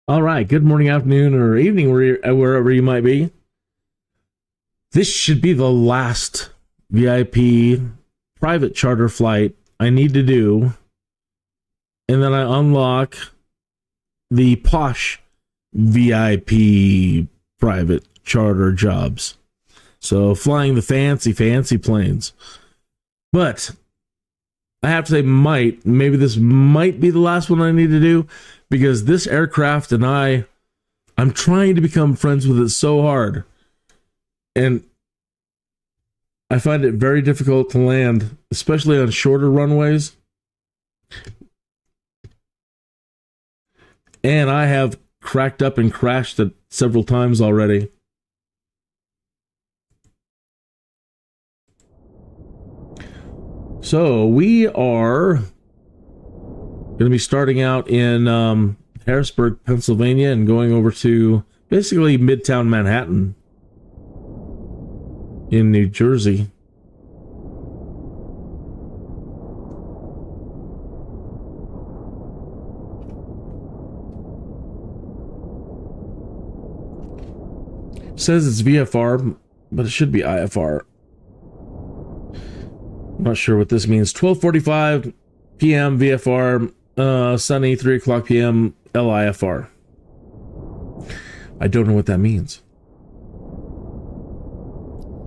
All right. Good morning, afternoon, or evening, wherever you might be. This should be the last VIP private charter flight I need to do. And then I unlock the posh VIP private charter jobs. So flying the fancy planes. But I have to say maybe this might be the last one I need to do, because this aircraft and I'm trying to become friends with it so hard. And I find it very difficult to land, especially on shorter runways. And I have cracked up and crashed it several times already. So we are going to be starting out in Harrisburg, Pennsylvania, and going over to basically Midtown Manhattan in New Jersey. It says it's VFR, but it should be IFR. I'm not sure what this means. 12:45 p.m. VFR, sunny, 3 o'clock p.m. LIFR. I don't know what that means.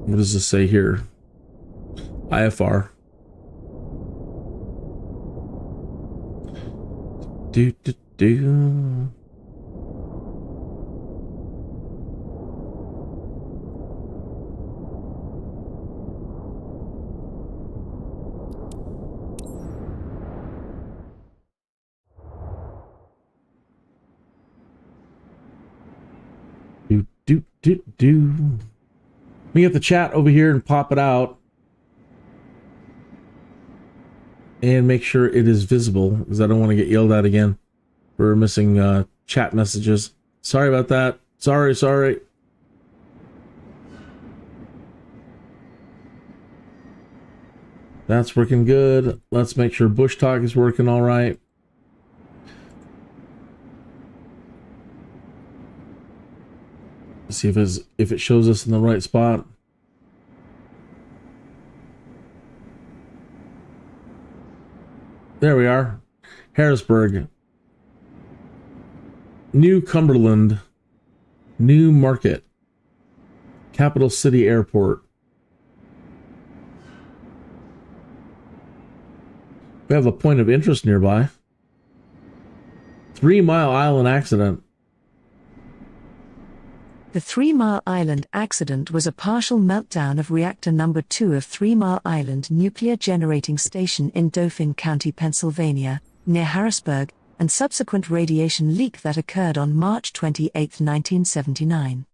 What does this say here? IFR. Do. We get the chat over here and pop it out and make sure it is visible, because I don't want to get yelled at again for missing chat messages. Sorry about that. Sorry. That's working good. Let's make sure Bush Talk is working all right. See if it shows us in the right spot. There we are. Harrisburg. New Cumberland. New Market. Capital City Airport. We have a point of interest nearby. 3 Mile Island accident. The 3 Mile Island accident was a partial meltdown of reactor number 2 of 3 Mile Island Nuclear Generating Station in Dauphin County, Pennsylvania, near Harrisburg, and subsequent radiation leak that occurred on March 28, 1979.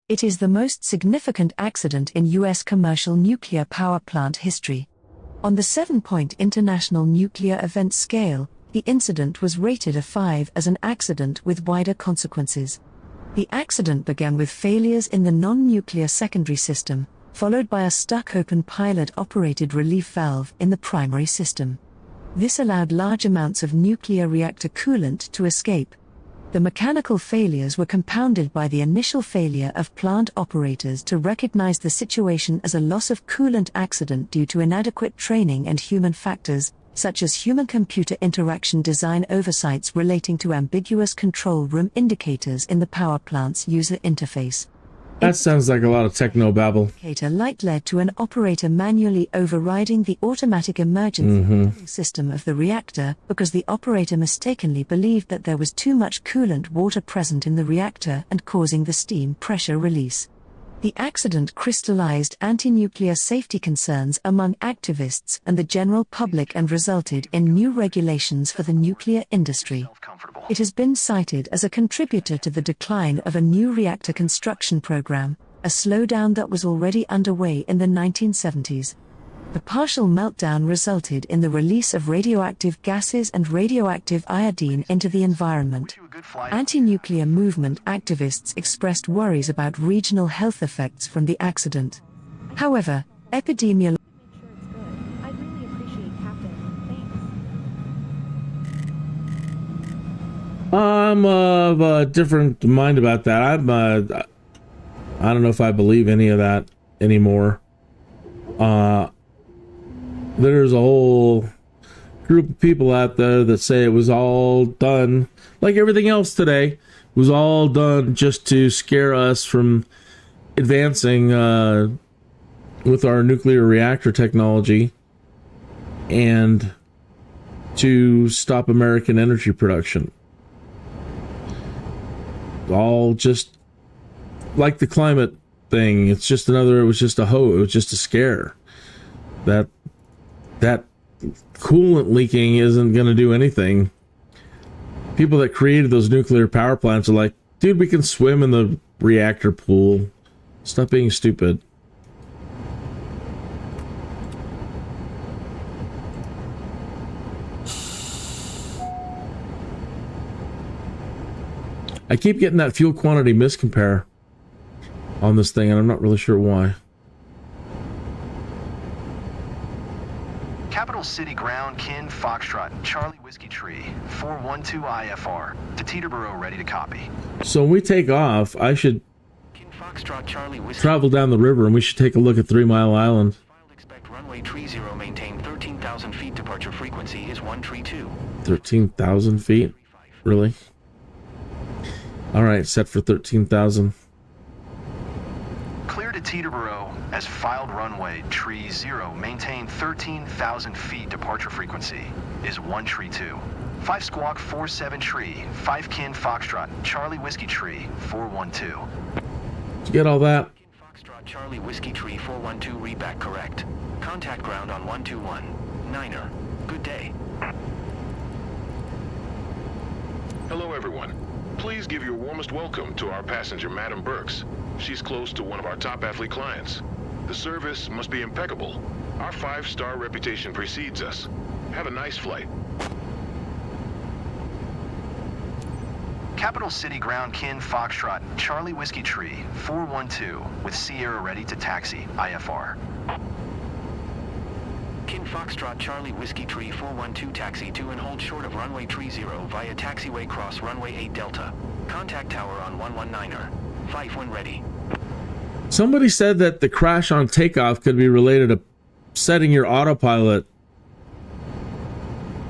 It is the most significant accident in U.S. commercial nuclear power plant history. On the 7-point International Nuclear Event Scale, the incident was rated a 5 as an accident with wider consequences. The accident began with failures in the non-nuclear secondary system, followed by a stuck-open pilot-operated relief valve in the primary system. This allowed large amounts of nuclear reactor coolant to escape. The mechanical failures were compounded by the initial failure of plant operators to recognize the situation as a loss of coolant accident due to inadequate training and human factors, such as human-computer interaction design oversights relating to ambiguous control room indicators in the power plant's user interface. That sounds like a lot of techno-babble. Indicator light led to an operator manually overriding the automatic emergency system of the reactor because the operator mistakenly believed that there was too much coolant water present in the reactor and causing the steam pressure release. The accident crystallized anti-nuclear safety concerns among activists and the general public and resulted in new regulations for the nuclear industry. It has been cited as a contributor to the decline of a new reactor construction program, a slowdown that was already underway in the 1970s. The partial meltdown resulted in the release of radioactive gases and radioactive iodine into the environment. Anti-nuclear movement activists expressed worries about regional health effects from the accident. However, epidemiologists I'm of a different mind about that. I don't know if I believe any of that anymore. There's a whole group of people out there that say it was all done, like everything else today, was all done just to scare us from advancing with our nuclear reactor technology and to stop American energy production. All just like the climate thing. It was just a hoax. It was just a scare. That coolant leaking isn't going to do anything. People that created those nuclear power plants are like, dude, we can swim in the reactor pool. Stop being stupid. I keep getting that fuel quantity miscompare on this thing, and I'm not really sure why. Capital City Ground, Kin, Foxtrot, Charlie Whiskey Tree, 412 IFR. To Teterboro, ready to copy. So when we take off, I should Kin, Foxtrot, Charlie Whiskey travel down the river, and we should take a look at 3 Mile Island. Expect runway tree 0, maintain 13,000 feet. Departure frequency is 132. 13,000 feet? Really? Alright, set for 13,000. Clear to Teterboro as filed runway tree 0, maintain 13,000 feet. Departure frequency is 132. 5 Squawk 47 Tree, 5 Kin Foxtrot, Charlie Whiskey Tree, 412. Did you get all that? Kin Foxtrot, Charlie Whiskey Tree, 412, read back correct. Contact ground on 121. Niner, good day. Hello everyone. Please give your warmest welcome to our passenger, Madam Burks. She's close to one of our top athlete clients. The service must be impeccable. Our 5-star reputation precedes us. Have a nice flight. Capital City Ground, Kin Foxtrot, Charlie Whiskey Tree, 412, with Sierra ready to taxi, IFR. Kin Foxtrot, Charlie Whiskey Tree, 412, taxi to and hold short of runway tree 0 via taxiway cross runway 8 Delta. Contact tower on 119er. 5 when ready. Somebody said that the crash on takeoff could be related to setting your autopilot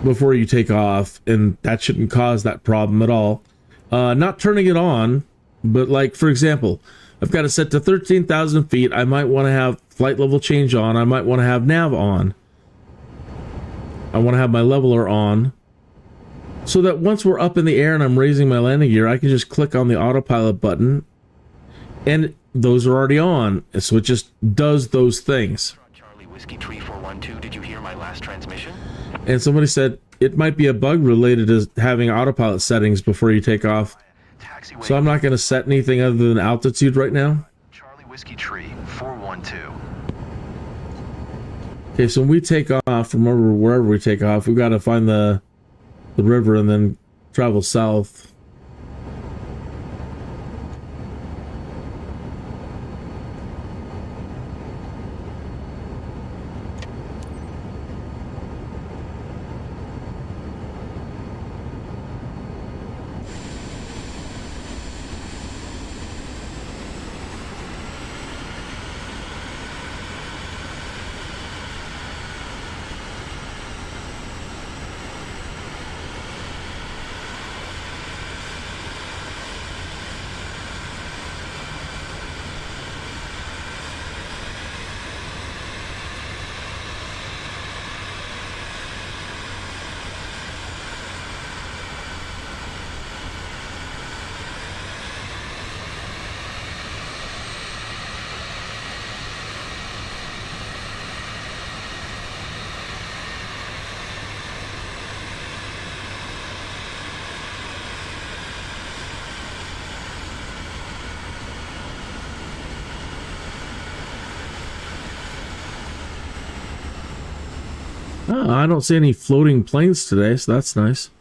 before you take off, and that shouldn't cause that problem at all. Not turning it on, but like, for example, I've got it set to 13,000 feet. I might want to have flight level change on. I might want to have nav on. I want to have my leveler on, so that once we're up in the air and I'm raising my landing gear, I can just click on the autopilot button, and those are already on. So it just does those things. Charlie Whiskey Tree 412, did you hear my last transmission? And somebody said it might be a bug related to having autopilot settings before you take off. So I'm not going to set anything other than altitude right now. Charlie Whiskey Tree 412. Okay, so when we take off from wherever we take off, we've got to find the river and then travel south. Oh, I don't see any floating planes today, so that's nice.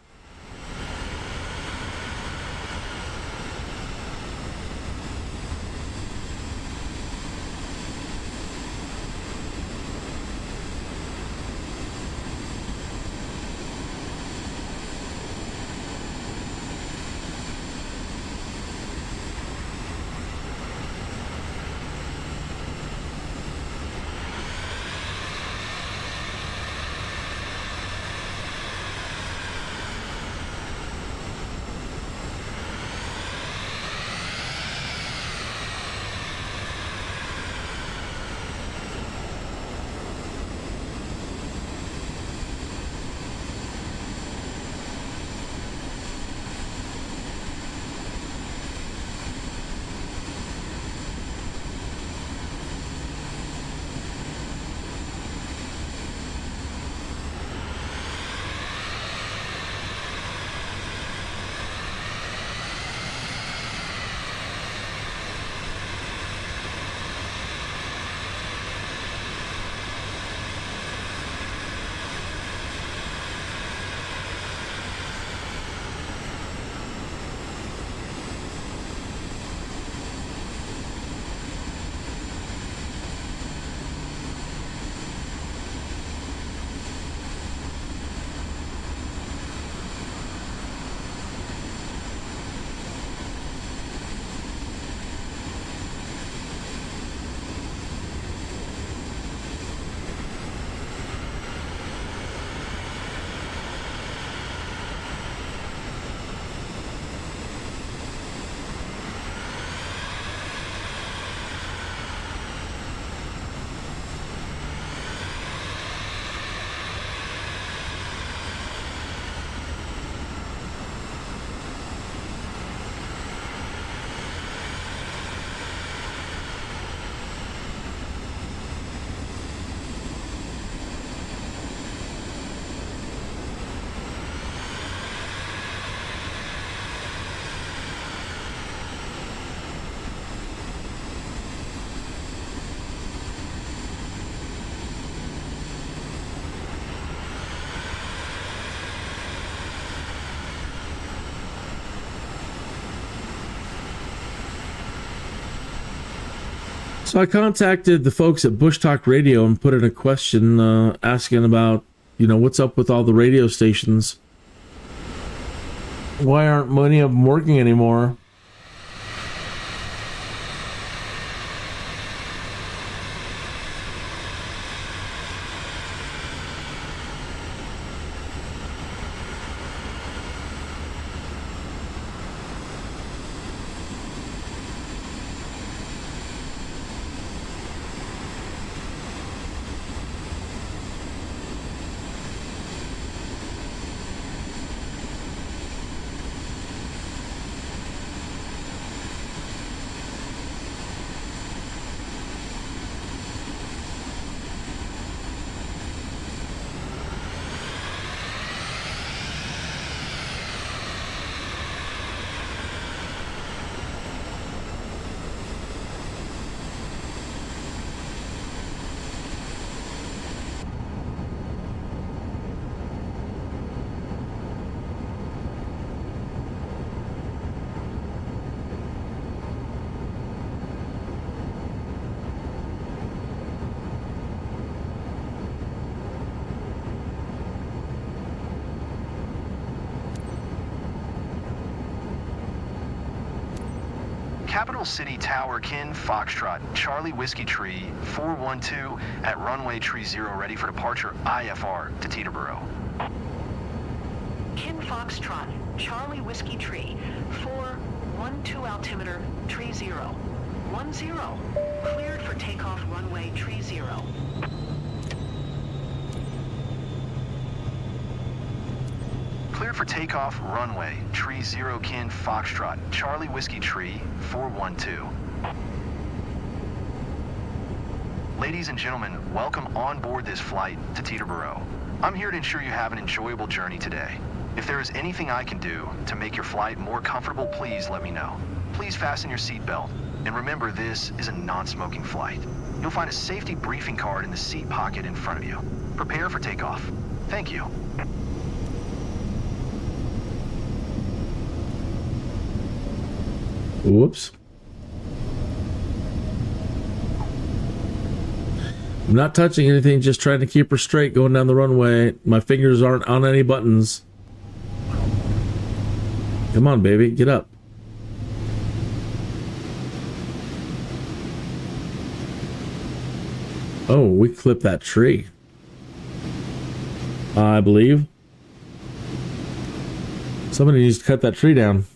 So I contacted the folks at Bush Talk Radio and put in a question asking about, what's up with all the radio stations? Why aren't many of them working anymore? Capital City Tower, Kin Foxtrot, Charlie Whiskey Tree, 412 at runway tree 0, ready for departure IFR to Teterboro. Kin Foxtrot, Charlie Whiskey Tree, 412 altimeter, tree 0. 10, cleared for takeoff runway tree 0. Cleared for takeoff runway tree 0, Kin Foxtrot, Charlie Whiskey Tree, 412. Ladies and gentlemen, welcome on board this flight to Teterboro. I'm here to ensure you have an enjoyable journey today. If there is anything I can do to make your flight more comfortable, please let me know. Please fasten your seatbelt, and remember this is a non-smoking flight. You'll find a safety briefing card in the seat pocket in front of you. Prepare for takeoff. Thank you. Whoops. I'm not touching anything, just trying to keep her straight going down the runway. My fingers aren't on any buttons. Come on, baby, get up. Oh, we clipped that tree, I believe. Somebody needs to cut that tree down.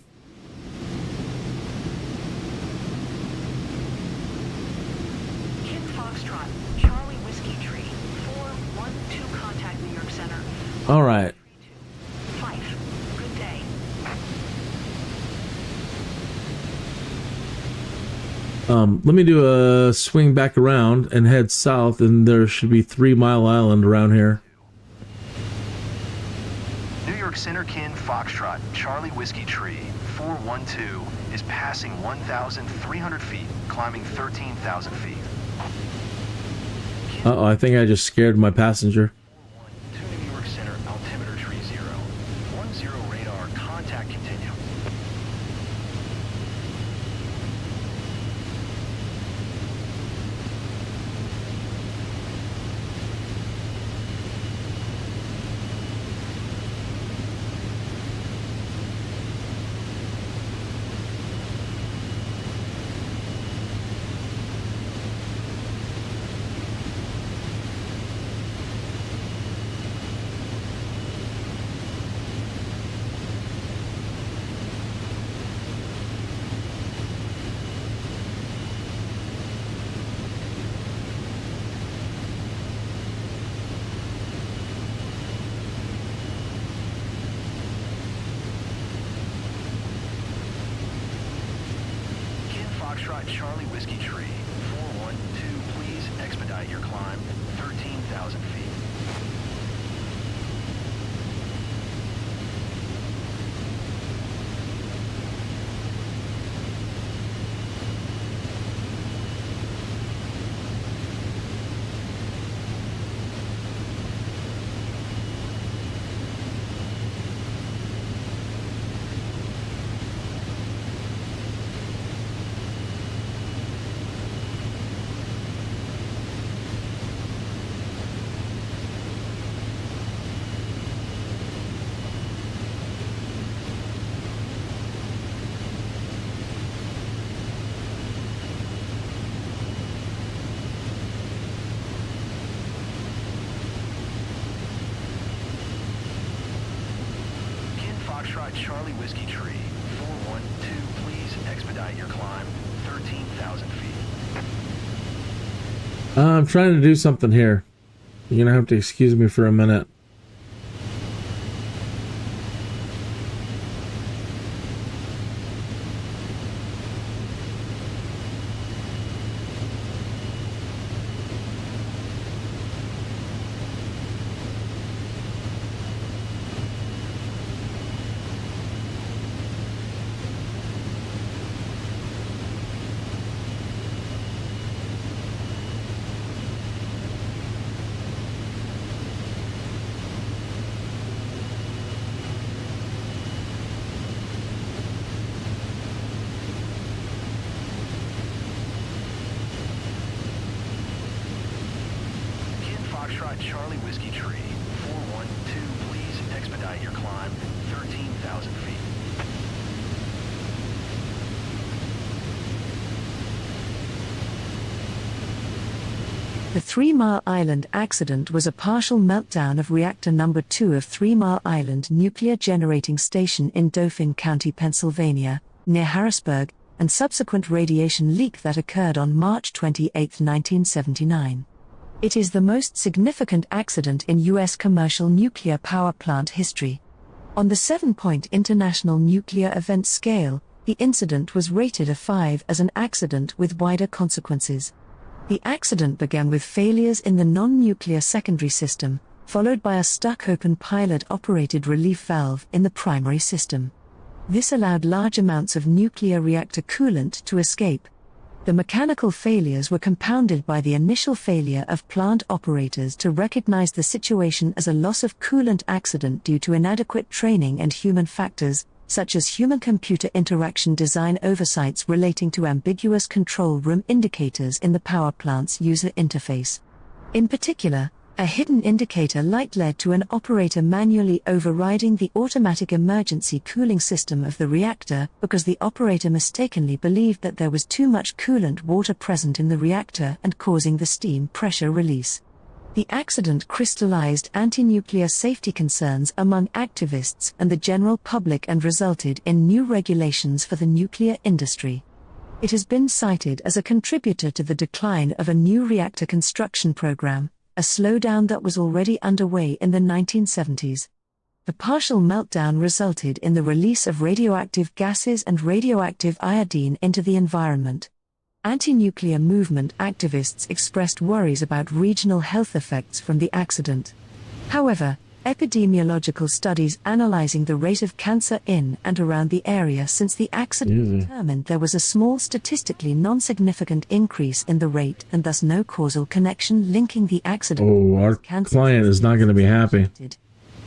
Kin Foxtrot, Charlie Whiskey Tree, 412, contact New York Center. All right. Fife, good day. Let me do a swing back around and head south, and there should be 3 Mile Island around here. New York Center, Kin Foxtrot, Charlie Whiskey Tree, 412 is passing 1,300 feet, climbing 13,000 feet. Uh-oh, I think I just scared my passenger. 412 New York Center, altimeter tree 0. 10 radar, contact continue. Foxtrot, Charlie Whiskey Tree, 412, please expedite your climb, 13,000 feet. Foxtrot Charlie Whiskey Tree, 412, please expedite your climb, 13,000 feet. I'm trying to do something here. You're gonna have to excuse me for a minute. Foxtrot Charlie Whiskey Tree, 412, please expedite your climb, 13,000 feet. The 3 Mile Island accident was a partial meltdown of reactor number 2 of 3 Mile Island Nuclear Generating Station in Dauphin County, Pennsylvania, near Harrisburg, and subsequent radiation leak that occurred on March 28, 1979. It is the most significant accident in U.S. commercial nuclear power plant history. On the 7-point International Nuclear Event Scale, the incident was rated a 5 as an accident with wider consequences. The accident began with failures in the non-nuclear secondary system, followed by a stuck-open pilot-operated relief valve in the primary system. This allowed large amounts of nuclear reactor coolant to escape. The mechanical failures were compounded by the initial failure of plant operators to recognize the situation as a loss of coolant accident due to inadequate training and human factors, such as human-computer interaction design oversights relating to ambiguous control room indicators in the power plant's user interface. In particular, a hidden indicator light led to an operator manually overriding the automatic emergency cooling system of the reactor because the operator mistakenly believed that there was too much coolant water present in the reactor and causing the steam pressure release. The accident crystallized anti-nuclear safety concerns among activists and the general public and resulted in new regulations for the nuclear industry. It has been cited as a contributor to the decline of a new reactor construction program, a slowdown that was already underway in the 1970s. The partial meltdown resulted in the release of radioactive gases and radioactive iodine into the environment. Anti-nuclear movement activists expressed worries about regional health effects from the accident. However, epidemiological studies analyzing the rate of cancer in and around the area since the accident determined there was a small statistically non-significant increase in the rate and thus no causal connection linking the accident. Oh, our client is not going to be happy.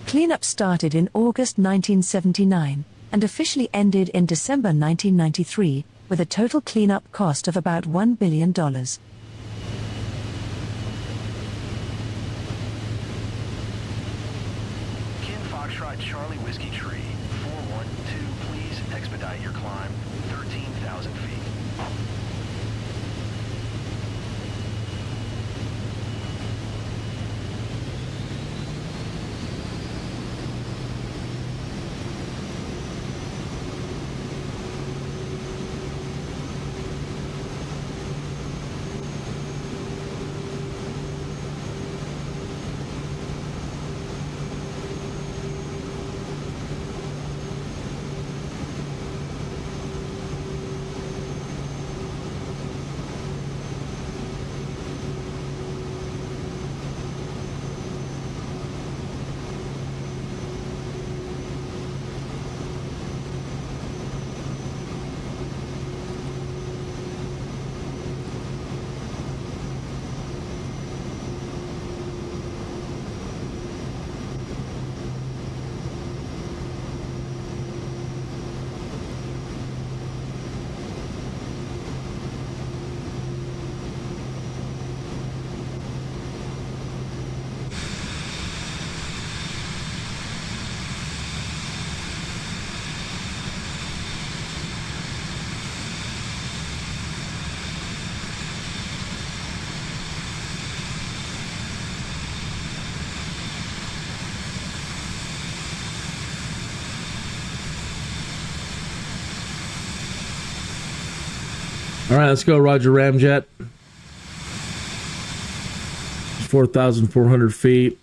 Cleanup started in August 1979 and officially ended in December 1993, with a total cleanup cost of about $1 billion. Foxtrot Charlie Whiskey Tree, 412, please expedite your climb, 13,000 feet. All right, let's go, Roger Ramjet. 4,400 feet.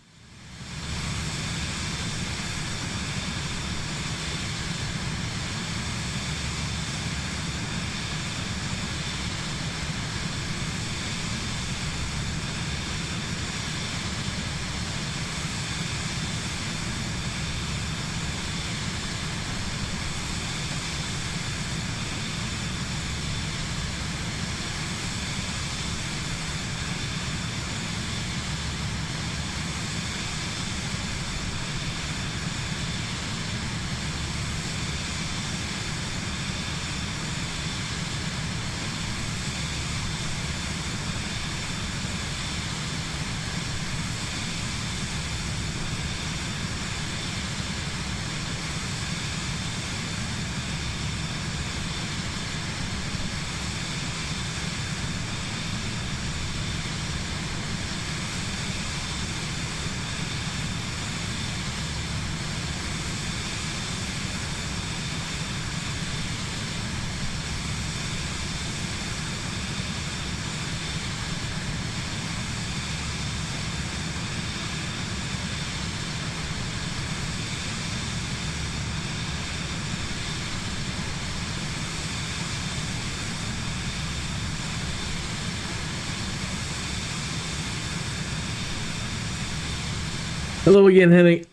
Hello again, Henny.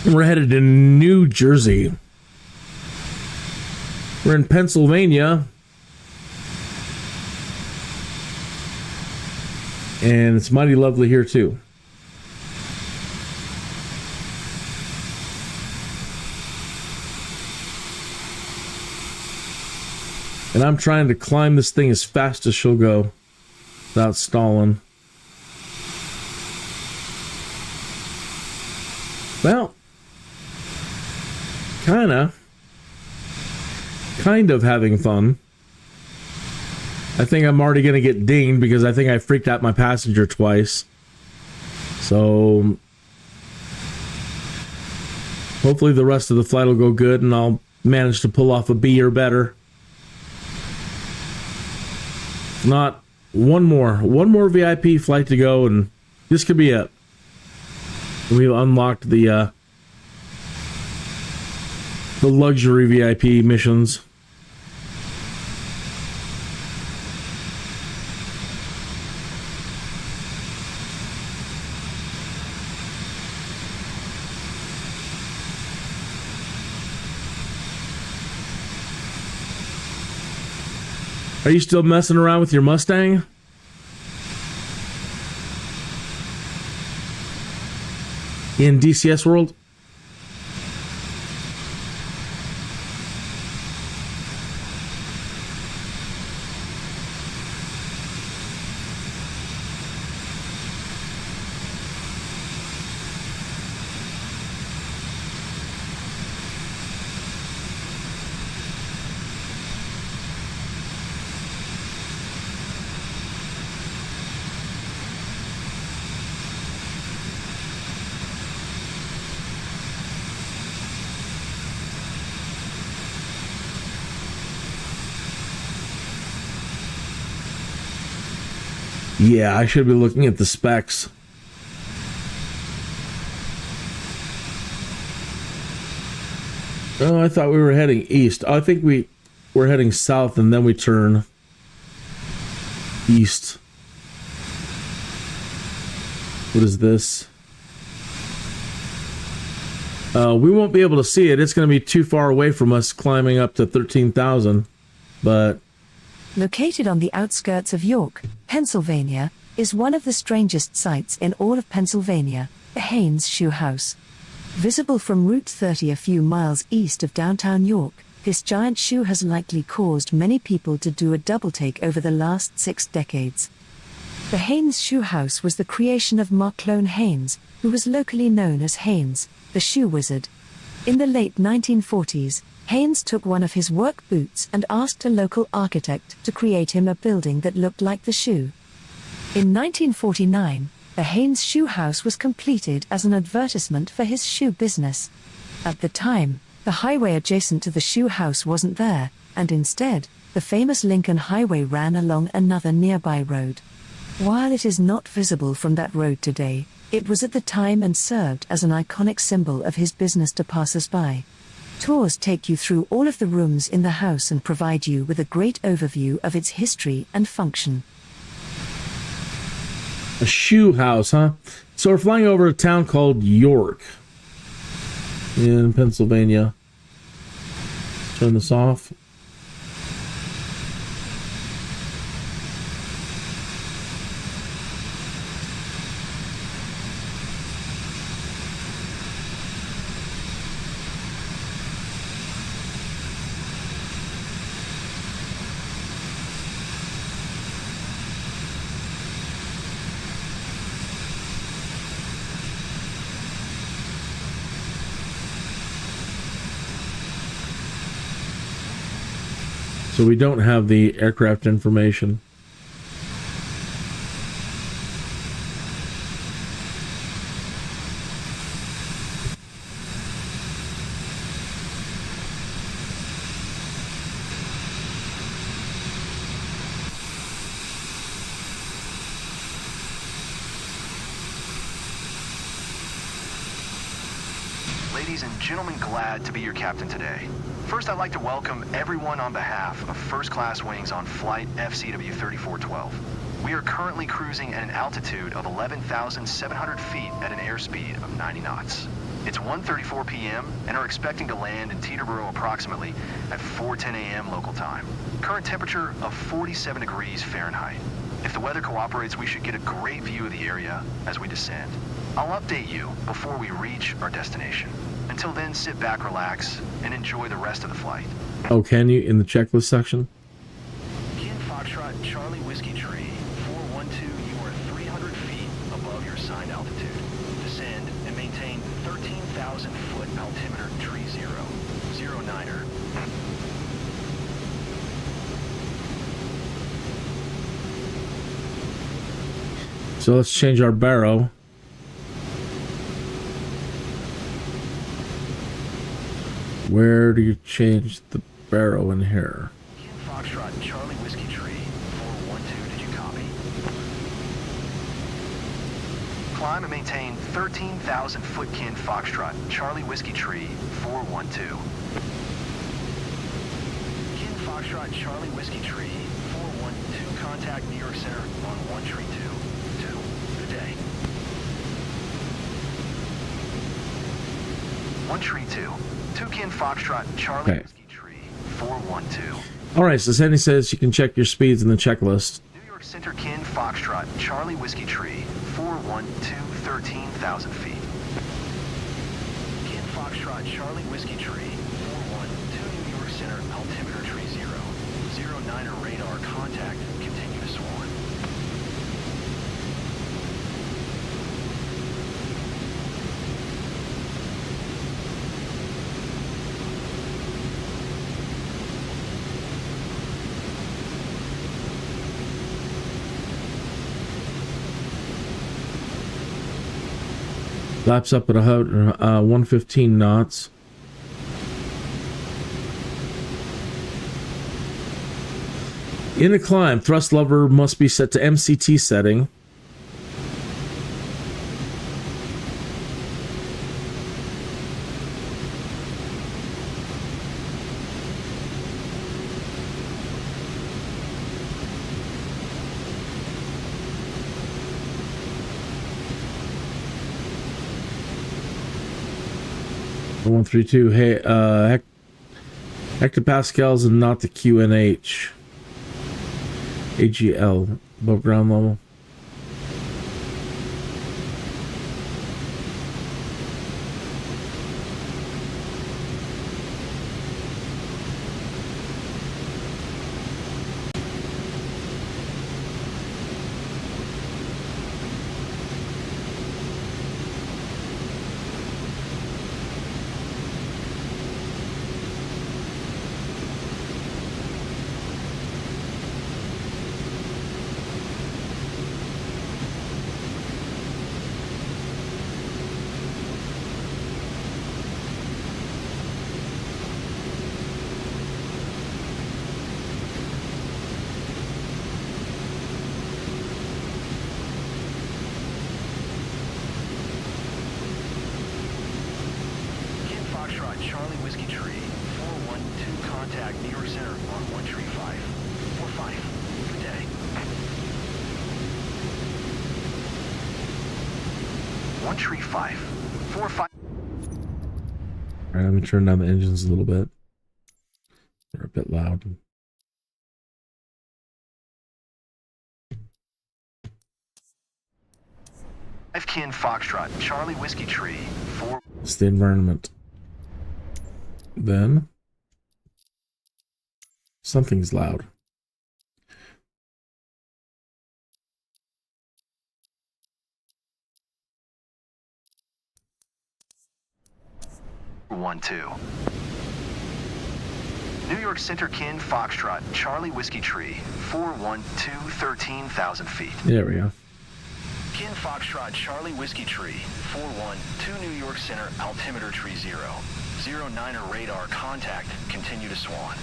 We're headed to New Jersey. We're in Pennsylvania. And it's mighty lovely here, too. And I'm trying to climb this thing as fast as she'll go without stalling. Well, kind of having fun. I think I'm already going to get dinged because I think I freaked out my passenger twice. So, hopefully the rest of the flight will go good and I'll manage to pull off a B or better. If not, one more VIP flight to go and this could be it. We've unlocked the luxury VIP missions. Are you still messing around with your Mustang? In DCS World? Yeah, I should be looking at the specs. Oh, I thought we were heading east. I think we're heading south and then we turn east. What is this? We won't be able to see it. It's going to be too far away from us climbing up to 13,000. But located on the outskirts of York, Pennsylvania, is one of the strangest sights in all of Pennsylvania, the Haynes Shoe House. Visible from Route 30 a few miles east of downtown York, this giant shoe has likely caused many people to do a double-take over the last 6 decades. The Haynes Shoe House was the creation of Marclone Haynes, who was locally known as Haynes, the Shoe Wizard. In the late 1940s, Haynes took one of his work boots and asked a local architect to create him a building that looked like the shoe. In 1949, the Haynes Shoe House was completed as an advertisement for his shoe business. At the time, The highway adjacent to the shoe house wasn't there, and instead, the famous Lincoln Highway ran along another nearby road. While it is not visible from that road today, it was at the time and served as an iconic symbol of his business to passers-by. Tours take you through all of the rooms in the house and provide you with a great overview of its history and function. A shoe house, huh? So we're flying over a town called York in Pennsylvania. Turn this off. So we don't have the aircraft information. Ladies and gentlemen, glad to be your captain today. First, I'd like to welcome everyone on behalf of First Class Wings on flight FCW 3412. We are currently cruising at an altitude of 11,700 feet at an airspeed of 90 knots. It's 1:34 p.m. and are expecting to land in Teterboro approximately at 4:10 a.m. local time. Current temperature of 47 degrees Fahrenheit. If the weather cooperates, we should get a great view of the area as we descend. I'll update you before we reach our destination. Until then, sit back, relax, and enjoy the rest of the flight. Oh, can you in the checklist section? Ken Foxtrot, Charlie Whiskey Tree, 412, you are 300 feet above your assigned altitude. Descend and maintain 13,000 foot altimeter tree 009er. So let's change our baro. Where do you change the baro in here? Ken Foxtrot, Charlie Whiskey Tree, 412, did you copy? Climb and maintain 13,000 foot Ken Foxtrot, Charlie Whiskey Tree, 412. Ken Foxtrot, Charlie Whiskey Tree, 412, contact New York Center on 132. Good day. 132. Ken Foxtrot, Charlie Okay. Whiskey Tree, 412. All right, so Sandy says you can check your speeds in the checklist. New York Center, Ken Foxtrot, Charlie Whiskey Tree, 412, 13,000 feet. Ken Foxtrot, Charlie Whiskey Tree, 412, New York Center, altimeter tree 009er radar contact, continue to swan. Laps up at 115 knots. In the climb, thrust lever must be set to MCT setting. The 132 hectopascals and not the QNH. AGL above ground level. 1 tree 5. 4 5. Alright, let me turn down the engines a little bit. They're a bit loud. Kin Foxtrot, Charlie Whiskey Tree, 4. It's the environment. Then something's loud. One two. New York Center Kin Foxtrot, Charlie Whiskey Tree, 412, 13,000 feet. There we go. Kin Foxtrot, Charlie Whiskey Tree, 412 New York Center, altimeter tree 0. 09er radar contact, continue to Swan.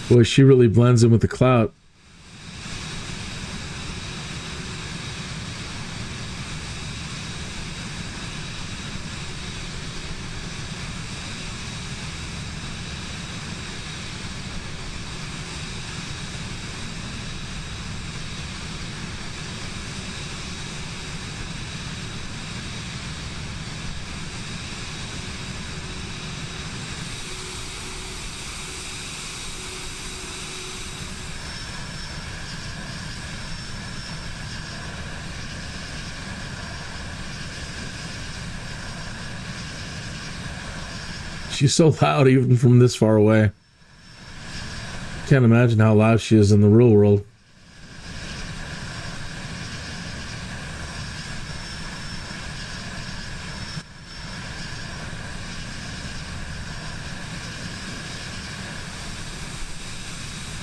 Boy, she really blends in with the cloud. She's so loud even from this far away. Can't imagine how loud she is in the real world.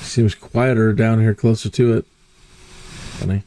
Seems quieter down here closer to it. Funny.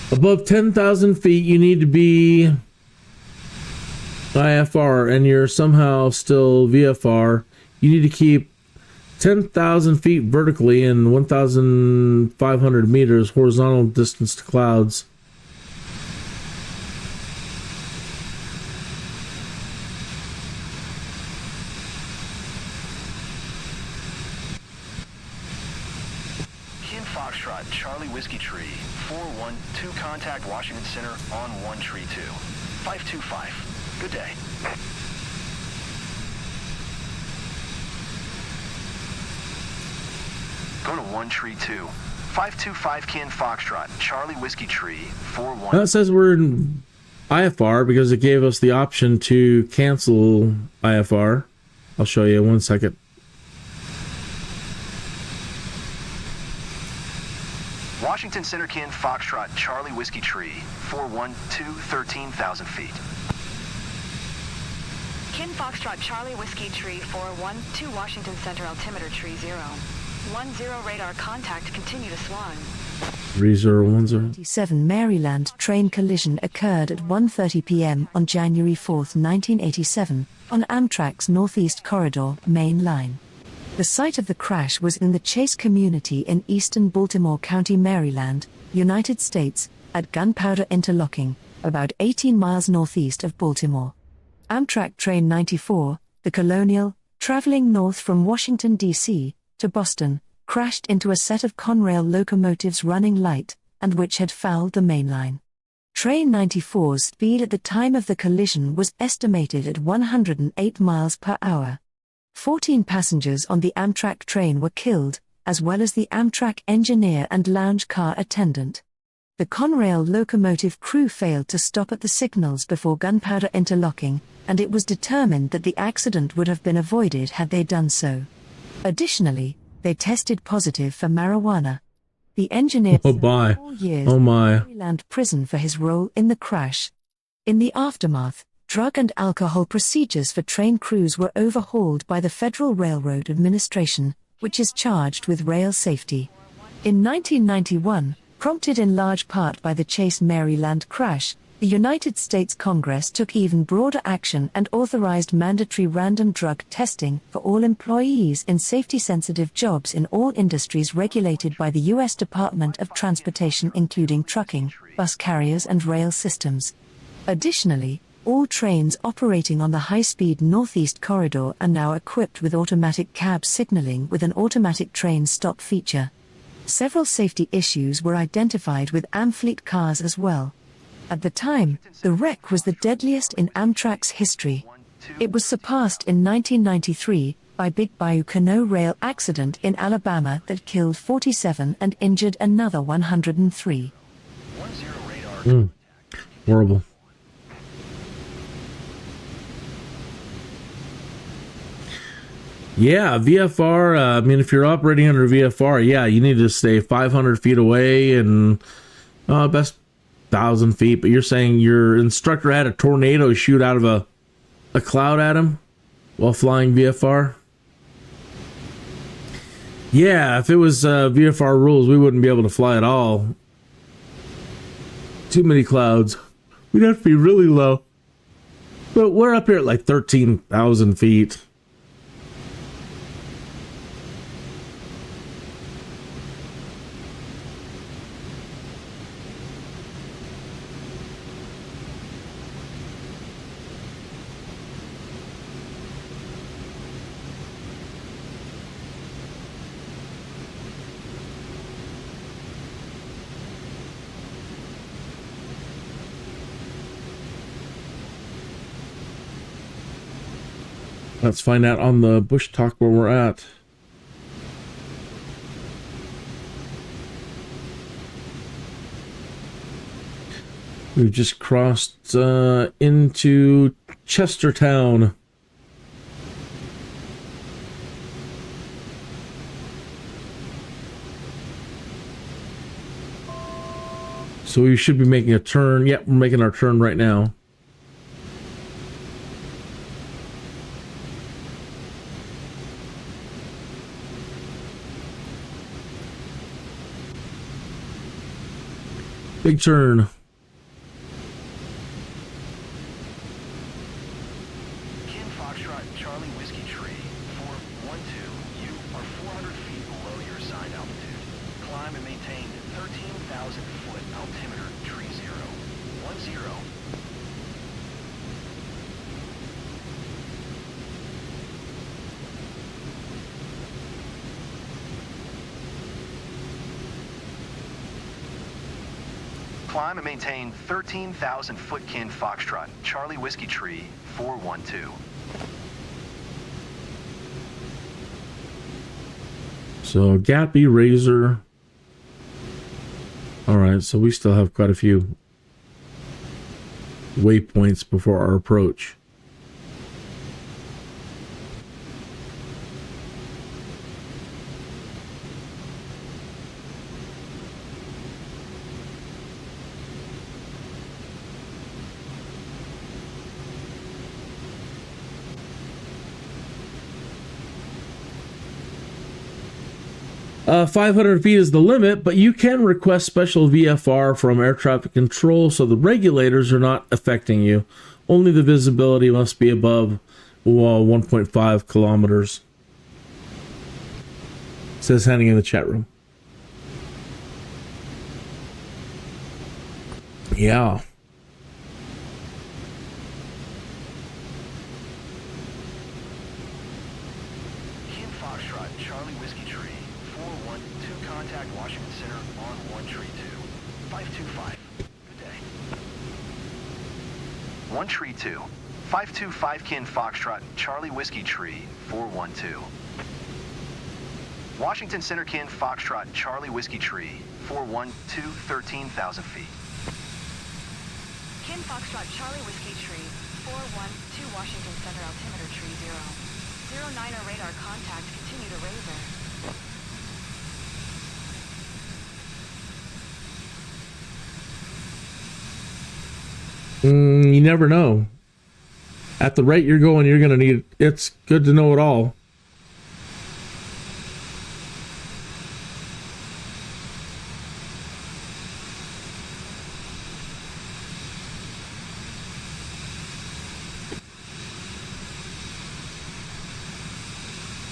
Above 10,000 feet, you need to be IFR, and you're somehow still VFR. You need to keep 10,000 feet vertically and 1,500 meters horizontal distance to clouds. Kin Foxtrot, Charlie Whiskey Tree, 412 contact Washington Center on 1 tree 2. 525. Good day. Go to 1 tree 2. 525 Kin Foxtrot, Charlie Whiskey Tree, 41. Now it says we're in IFR because it gave us the option to cancel IFR. I'll show you in 1 second. Washington Center Kin Foxtrot, Charlie Whiskey Tree, 412, 13,000 feet. Kin Foxtrot, Charlie Whiskey Tree, 412 Washington Center, altimeter tree 0. 10 radar contact, continue to swan. 3010. 87 Maryland train collision occurred at 1:30 p.m. on January 4, 1987, on Amtrak's Northeast Corridor main line. The site of the crash was in the Chase community in eastern Baltimore County, Maryland, United States, at Gunpowder Interlocking, about 18 miles northeast of Baltimore. Amtrak Train 94, the Colonial, traveling north from Washington, D.C., to Boston, crashed into a set of Conrail locomotives running light, and which had fouled the main line. Train 94's speed at the time of the collision was estimated at 108 miles per hour. 14 passengers on the Amtrak train were killed, as well as the Amtrak engineer and lounge car attendant. The Conrail locomotive crew failed to stop at the signals before Gunpowder Interlocking, and it was determined that the accident would have been avoided had they done so. Additionally, they tested positive for marijuana. The engineer served 4 years in Maryland prison for his role in the crash. In the aftermath, drug and alcohol procedures for train crews were overhauled by the Federal Railroad Administration, which is charged with rail safety. In 1991, prompted in large part by the Chase, Maryland crash, the United States Congress took even broader action and authorized mandatory random drug testing for all employees in safety-sensitive jobs in all industries regulated by the U.S. Department of Transportation, including trucking, bus carriers and rail systems. Additionally, all trains operating on the high-speed Northeast Corridor are now equipped with automatic cab signaling with an automatic train stop feature. Several safety issues were identified with Amfleet cars as well. At the time, the wreck was the deadliest in Amtrak's history. It was surpassed in 1993 by Big Bayou Canoe rail accident in Alabama that killed 47 and injured another 103. Horrible. Yeah, VFR, I mean, if you're operating under VFR, yeah, you need to stay 500 feet away and best 1,000 feet. But you're saying your instructor had a tornado shoot out of a cloud at him while flying VFR? Yeah, if it was VFR rules, we wouldn't be able to fly at all. Too many clouds. We'd have to be really low. But we're up here at like 13,000 feet. Let's find out on the bush talk where we're at. We've just crossed into Chestertown. So we should be making a turn. Yep, we're making our turn right now. Big turn. Kin Foxtrot Charlie Whiskey Tree 412, you are 400 feet below your assigned altitude. Climb and maintain 13,000 foot altimeter tree 010. Climb and maintain 13,000 foot Kin Foxtrot, Charlie Whiskey Tree, 412. So Gappy, Razor. All right, so we still have quite a few waypoints before our approach. 500 feet is the limit, but you can request special VFR from air traffic control so the regulators are not affecting you. Only the visibility must be above 1.5 kilometers. Says Henning in the chat room. Yeah. Kim Foxtrot, Charlie Whiskey Tree, 412, contact Washington Center on 1 Tree 2. 525. Good day. 1 Tree 2. 525 Kin Foxtrot, Charlie Whiskey Tree, 412. Washington Center Kin Foxtrot, Charlie Whiskey Tree, 412, 13,000 feet. Kin Foxtrot, Charlie Whiskey Tree, 412 Washington Center, altimeter tree 0. 09er radar contact, continue to razor. You never know. At the rate you're going, you're going to need... It's good to know it all.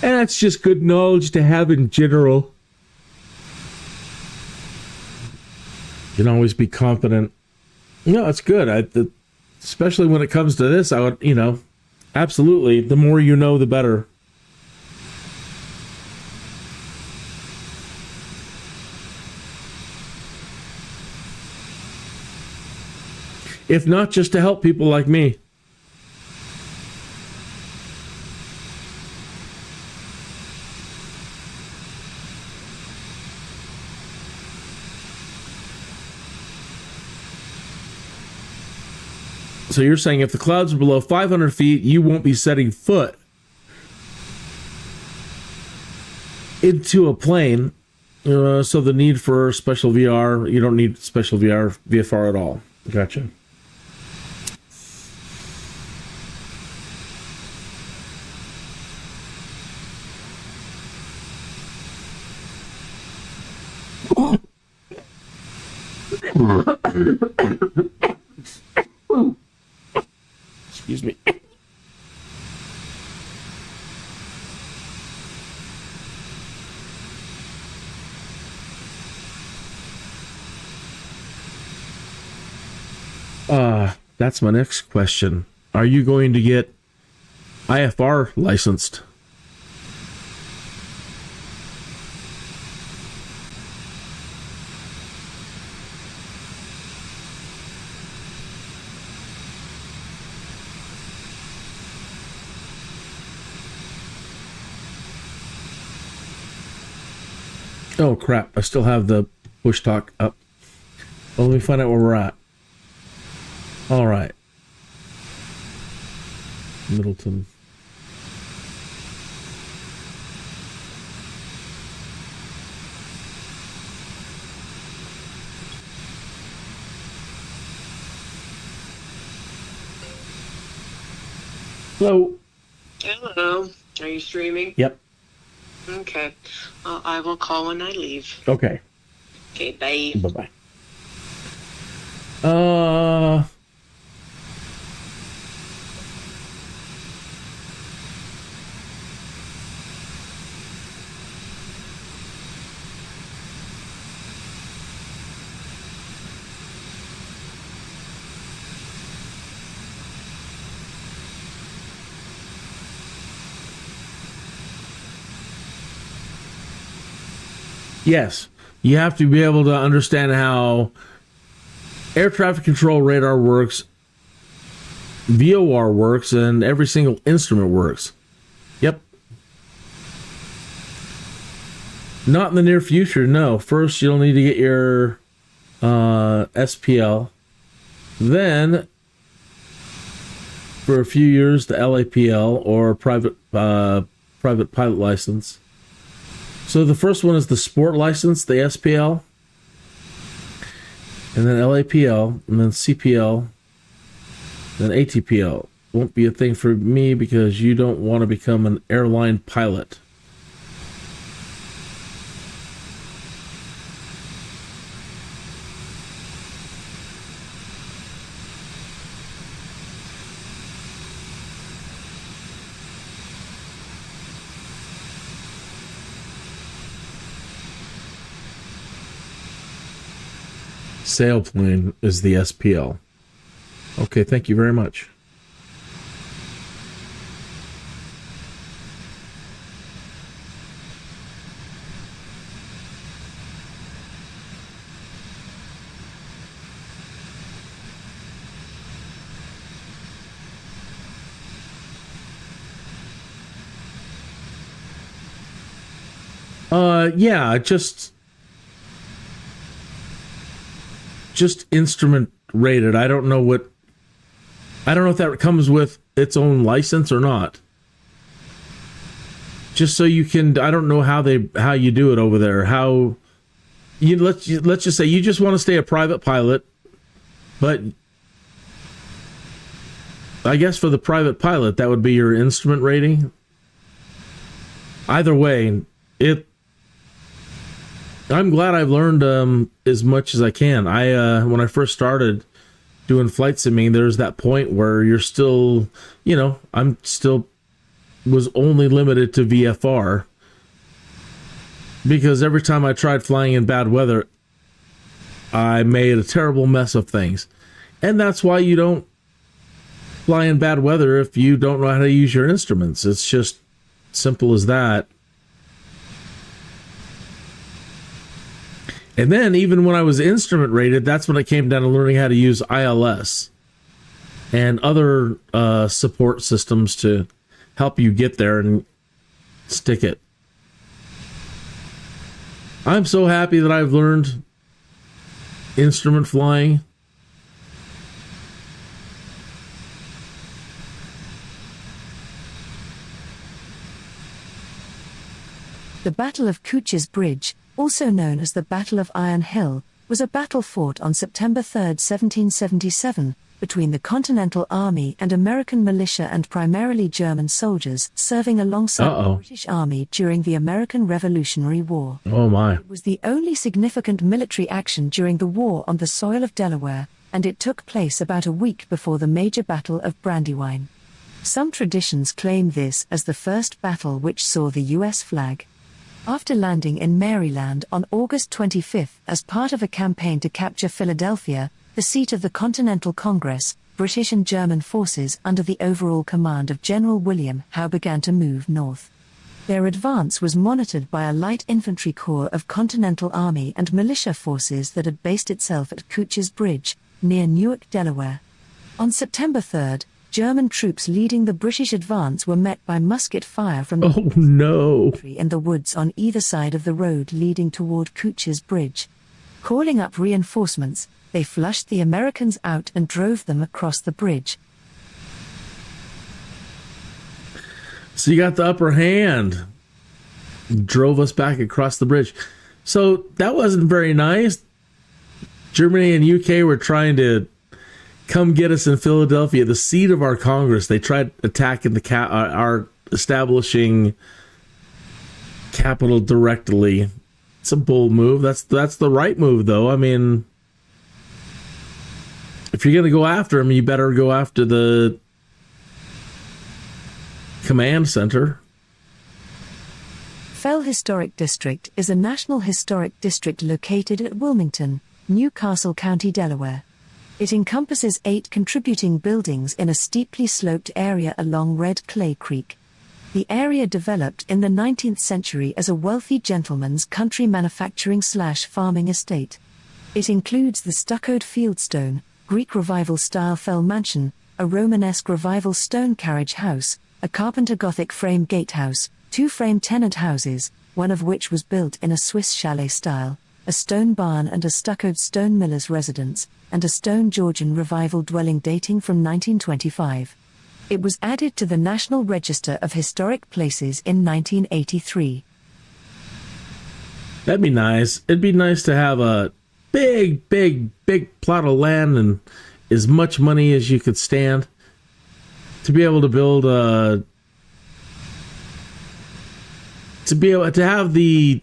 And that's just good knowledge to have in general. You can always be confident. No, it's good. Especially when it comes to this, I would, absolutely. The more you know, the better. If not, just to help people like me. So you're saying if the clouds are below 500 feet, you won't be setting foot into a plane. So the need for special VR, you don't need special VFR at all. Gotcha. Excuse me. That's my next question. Are you going to get IFR licensed? Oh crap, I still have the push talk up. Well, let me find out where we're at. All right. Middleton. Hello. Hello. Are you streaming? Yep. Okay. I will call when I leave. Okay. Okay, bye. Bye-bye. Yes, you have to be able to understand how air traffic control radar works, VOR works, and every single instrument works. Yep. Not in the near future, no. First, you'll need to get your SPL. Then, for a few years, the LAPL, or private pilot license. So the first one is the sport license, the SPL, and then LAPL, and then CPL, then ATPL. Won't be a thing for me because you don't want to become an airline pilot. Sailplane is the SPL. Okay, thank you very much. Yeah, just instrument rated. I don't know if that comes with its own license or not. Just so you can, I don't know how you do it over there. Let's just say you just want to stay a private pilot, but I guess for the private pilot that would be your instrument rating. Either way, I'm glad I've learned as much as I can. When I first started doing flight simming, there's that point where you're still, I'm still was only limited to VFR because every time I tried flying in bad weather, I made a terrible mess of things. And that's why you don't fly in bad weather if you don't know how to use your instruments. It's just simple as that. And then even when I was instrument rated, that's when it came down to learning how to use ILS and other support systems to help you get there and stick it. I'm so happy that I've learned instrument flying. The Battle of Coutches Bridge, also known as the Battle of Iron Hill, was a battle fought on September 3, 1777, between the Continental Army and American militia and primarily German soldiers serving alongside the British Army during the American Revolutionary War. Oh my. It was the only significant military action during the war on the soil of Delaware, and it took place about a week before the major Battle of Brandywine. Some traditions claim this as the first battle which saw the U.S. flag. After landing in Maryland on August 25 as part of a campaign to capture Philadelphia, the seat of the Continental Congress, British and German forces under the overall command of General William Howe began to move north. Their advance was monitored by a light infantry corps of Continental Army and militia forces that had based itself at Coutches Bridge, near Newark, Delaware. On September 3, German troops leading the British advance were met by musket fire from the in the woods on either side of the road leading toward Coutches Bridge. Calling up reinforcements, they flushed the Americans out and drove them across the bridge. So you got the upper hand. Drove us back across the bridge. So that wasn't very nice. Germany and UK were trying to come get us in Philadelphia, the seat of our Congress. They tried attacking our establishing capital directly. It's a bold move. That's the right move, though. I mean, if you're going to go after them, you better go after the command center. Fell Historic District is a National Historic District located at Wilmington, Newcastle County, Delaware. It encompasses 8 contributing buildings in a steeply sloped area along Red Clay Creek. The area developed in the 19th century as a wealthy gentleman's country manufacturing/farming estate. It includes the stuccoed fieldstone, Greek Revival-style Fell Mansion, a Romanesque Revival stone carriage house, a Carpenter Gothic frame gatehouse, 2 frame tenant houses, one of which was built in a Swiss chalet style, a stone barn and a stuccoed stone miller's residence, and a stone Georgian Revival dwelling dating from 1925. It was added to the National Register of Historic Places in 1983. That'd be nice. It'd be nice to have a big plot of land and as much money as you could stand to be able to build to be able to have the,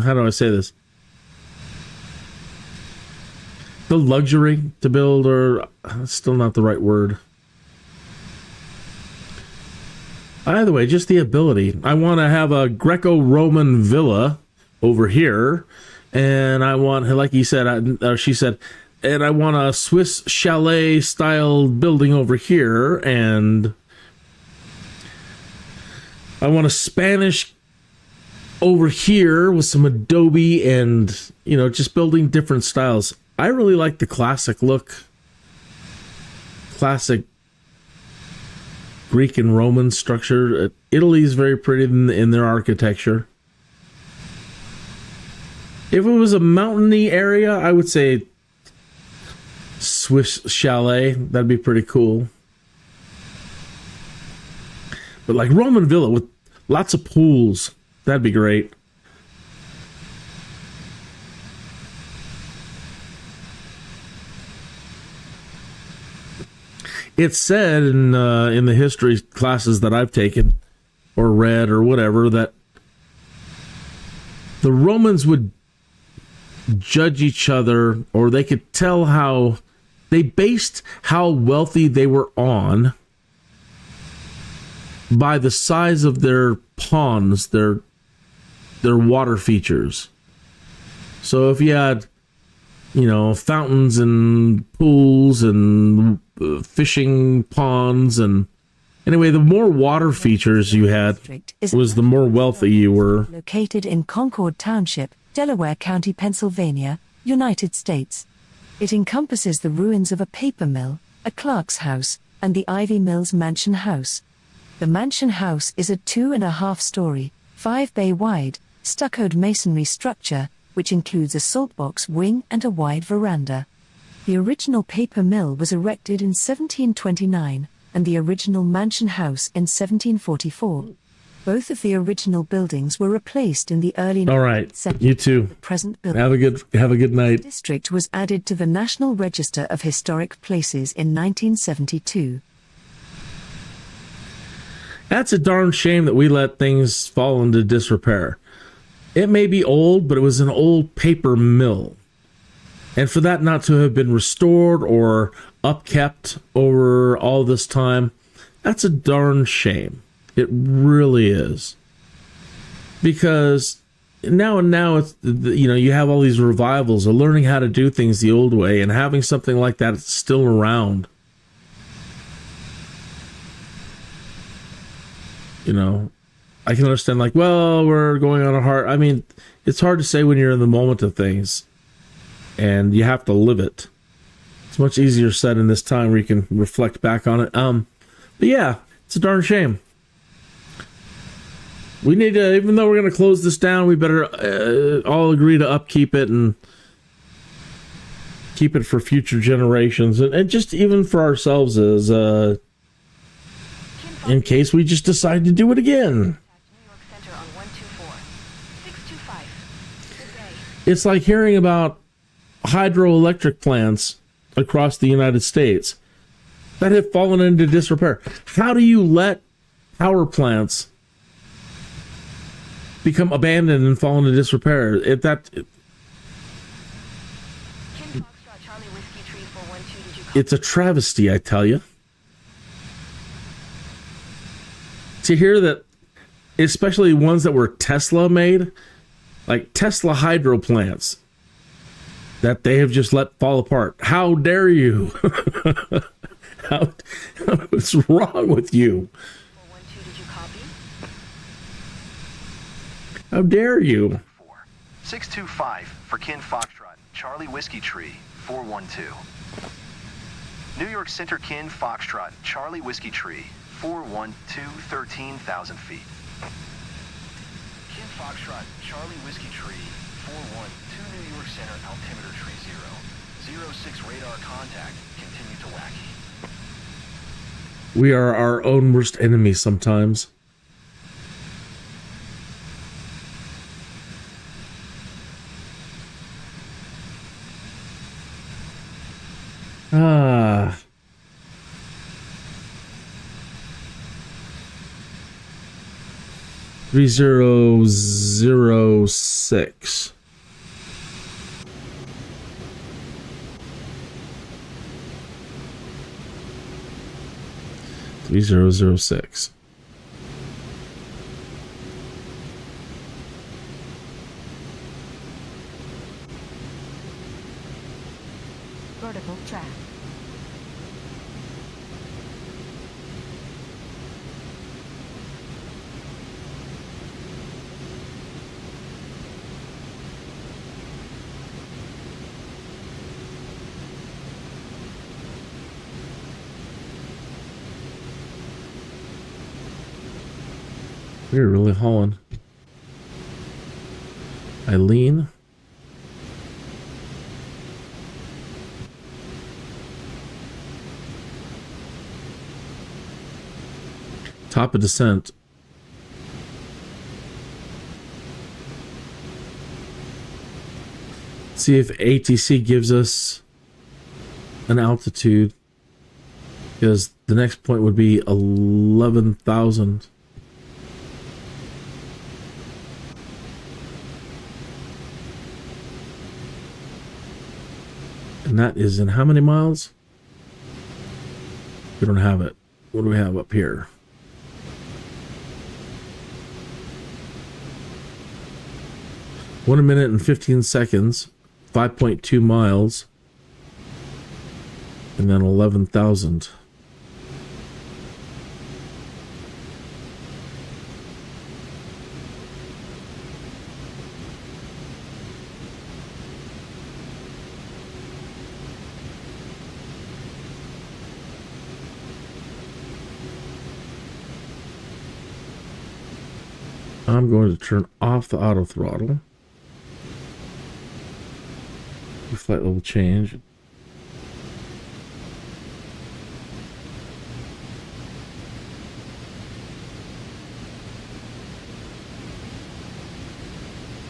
how do I say this? The luxury to build, or still not the right word. Either way, just the ability. I want to have a Greco-Roman villa over here, and I want, like he said, she said, and I want a Swiss chalet style building over here, and I want a Spanish over here with some adobe and, you know, just building different styles. I really like the classic look. Classic Greek and Roman structure. Italy is very pretty in their architecture. If it was a mountainy area, I would say Swiss chalet. That'd be pretty cool. But like Roman villa with lots of pools, that'd be great. It's said in the history classes that I've taken or read or whatever that the Romans would judge each other, or they could tell how they based how wealthy they were on by the size of their ponds, their water features. So if you had, you know, fountains and pools and fishing ponds, and anyway, the more water features you had was the more wealthy you were. Located in Concord Township, Delaware County, Pennsylvania, United States. It encompasses the ruins of a paper mill, a clerk's house, and the Ivy Mills Mansion House. The Mansion House is a 2.5-story, 5-bay wide, stuccoed masonry structure, which includes a saltbox wing and a wide veranda. The original paper mill was erected in 1729, and the original mansion house in 1744. Both of the original buildings were replaced in the early 19th century. You too. The present building. Have a good night. The district was added to the National Register of Historic Places in 1972. That's a darn shame that we let things fall into disrepair. It may be old, but it was an old paper mill. And for that not to have been restored or upkept over all this time, that's a darn shame. It really is. Because now it's, you know, you have all these revivals of learning how to do things the old way, and having something like that still around. You know, I can understand, like, well, we're going on a hard... I mean, it's hard to say when you're in the moment of things, and you have to live it. It's much easier said in this time where you can reflect back on it. But yeah, it's a darn shame. We need to, even though we're going to close this down, we better all agree to upkeep it and keep it for future generations, and just even for ourselves as in case we just decide to do it again. It's like hearing about hydroelectric plants across the United States that have fallen into disrepair. How do you let power plants become abandoned and fall into disrepair? It's a travesty, I tell you. To hear that, especially ones that were Tesla made, like Tesla hydro plants, that they have just let fall apart. How dare you? What's wrong with you? How dare you? 625 for Kin Foxtrot, Charlie Whiskey Tree, 412. New York Center Kin Foxtrot, Charlie Whiskey Tree, 412, 13,000 feet. Kin Foxtrot, Charlie Whiskey Tree, 412 New York Center, altimeter tree 0. 06 radar contact, continue to wacky. We are our own worst enemy sometimes. Ah. 3006. $3006. vertical track. We're really hauling. Eileen. Top of descent. See if ATC gives us an altitude, because the next point would be 11,000. And that is in how many miles? We don't have it. What do we have up here? One minute and 15 seconds, 5.2 miles, and then 11,000. I'm going to turn off the auto throttle. Flight level change.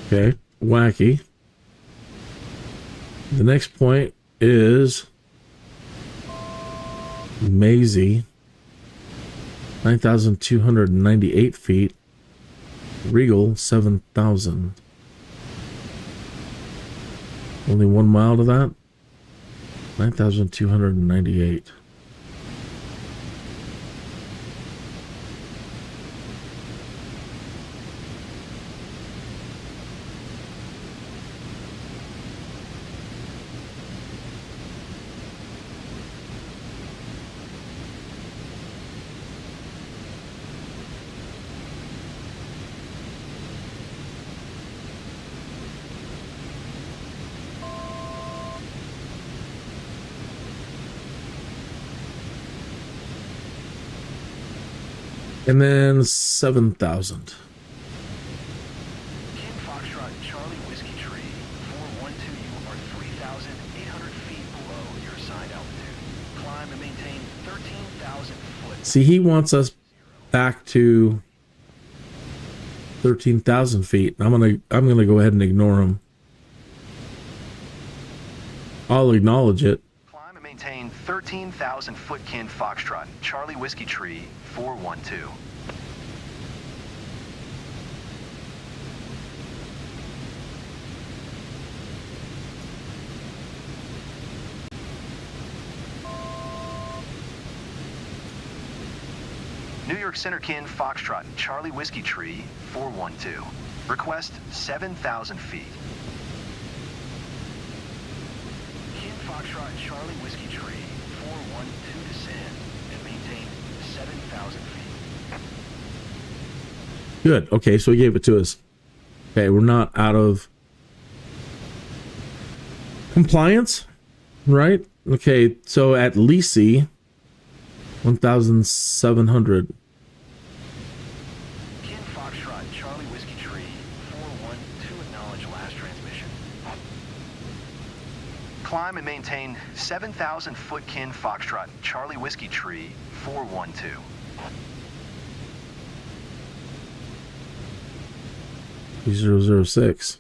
Okay, wacky. The next point is Maisie, 9,298 feet. Regal, 7,000. Only 1 mile to that. 9,298. And then 7,000. King Foxtrot, Charlie Whiskey Tree, 412, you are 3,800 feet below your assigned altitude. Climb and maintain 13,000 foot. See, he wants us back to 13,000 feet. I'm gonna go ahead and ignore him. I'll acknowledge it. Climb and maintain 13,000 foot Kin Foxtrot, Charlie Whiskey Tree, 412. New York Center Kin Foxtrot, Charlie Whiskey Tree, 412. Request 7,000 feet. Kin Foxtrot, Charlie Whiskey Tree, 412 descend and maintain 7,000 feet. Good. Okay, so he gave it to us. Okay, we're not out of compliance, right? Okay, so at Lisi, 1,700. Kin Foxtrot, Charlie Whiskey Tree, 412, acknowledge last transmission. Climb and maintain 7,000 foot Kin Foxtrot, Charlie Whiskey Tree, 412. P006.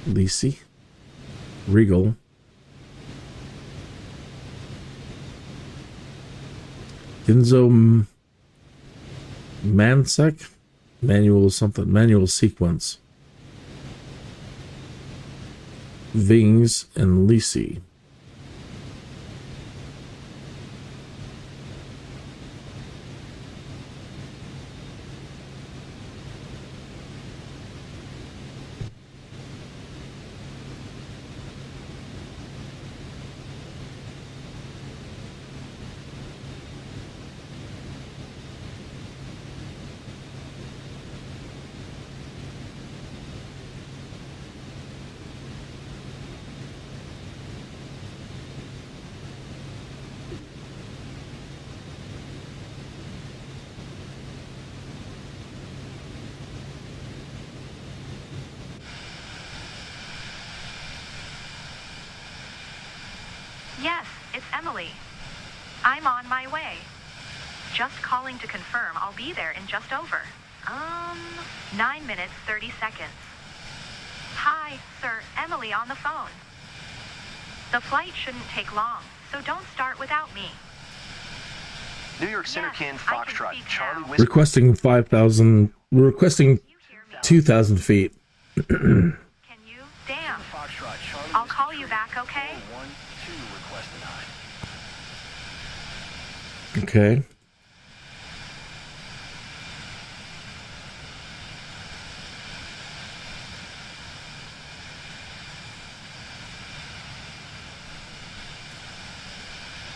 Lisi. Regal. Ginzo Mansec. Manual something. Manual sequence. Vings and Lisi. Emily. I'm on my way. Just calling to confirm I'll be there in just over. 9 minutes, 30 seconds. Hi, sir. Emily on the phone. The flight shouldn't take long, so don't start without me. New York Center Kin Yes, I can Foxtrot, speak Charlie now. Whiskey. Requesting 5,000. We're requesting You hear me? 2,000 feet. Can you? Damn. Foxtrot, Charlie I'll Whiskey call you Tree, back, okay? 412, request denied. Okay.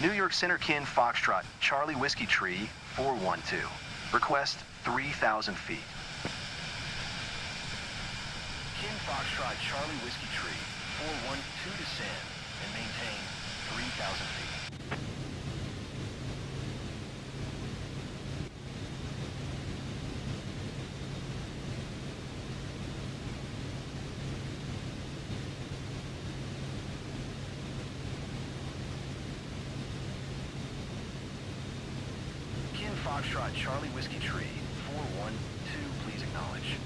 New York Center Kin Foxtrot, Charlie Whiskey Tree, 412. Request 3,000 feet. Kin Foxtrot, Charlie Whiskey Tree, 412 descend and maintain 3,000 feet. Kin Foxtrot, Charlie Whiskey Tree, 412, please acknowledge.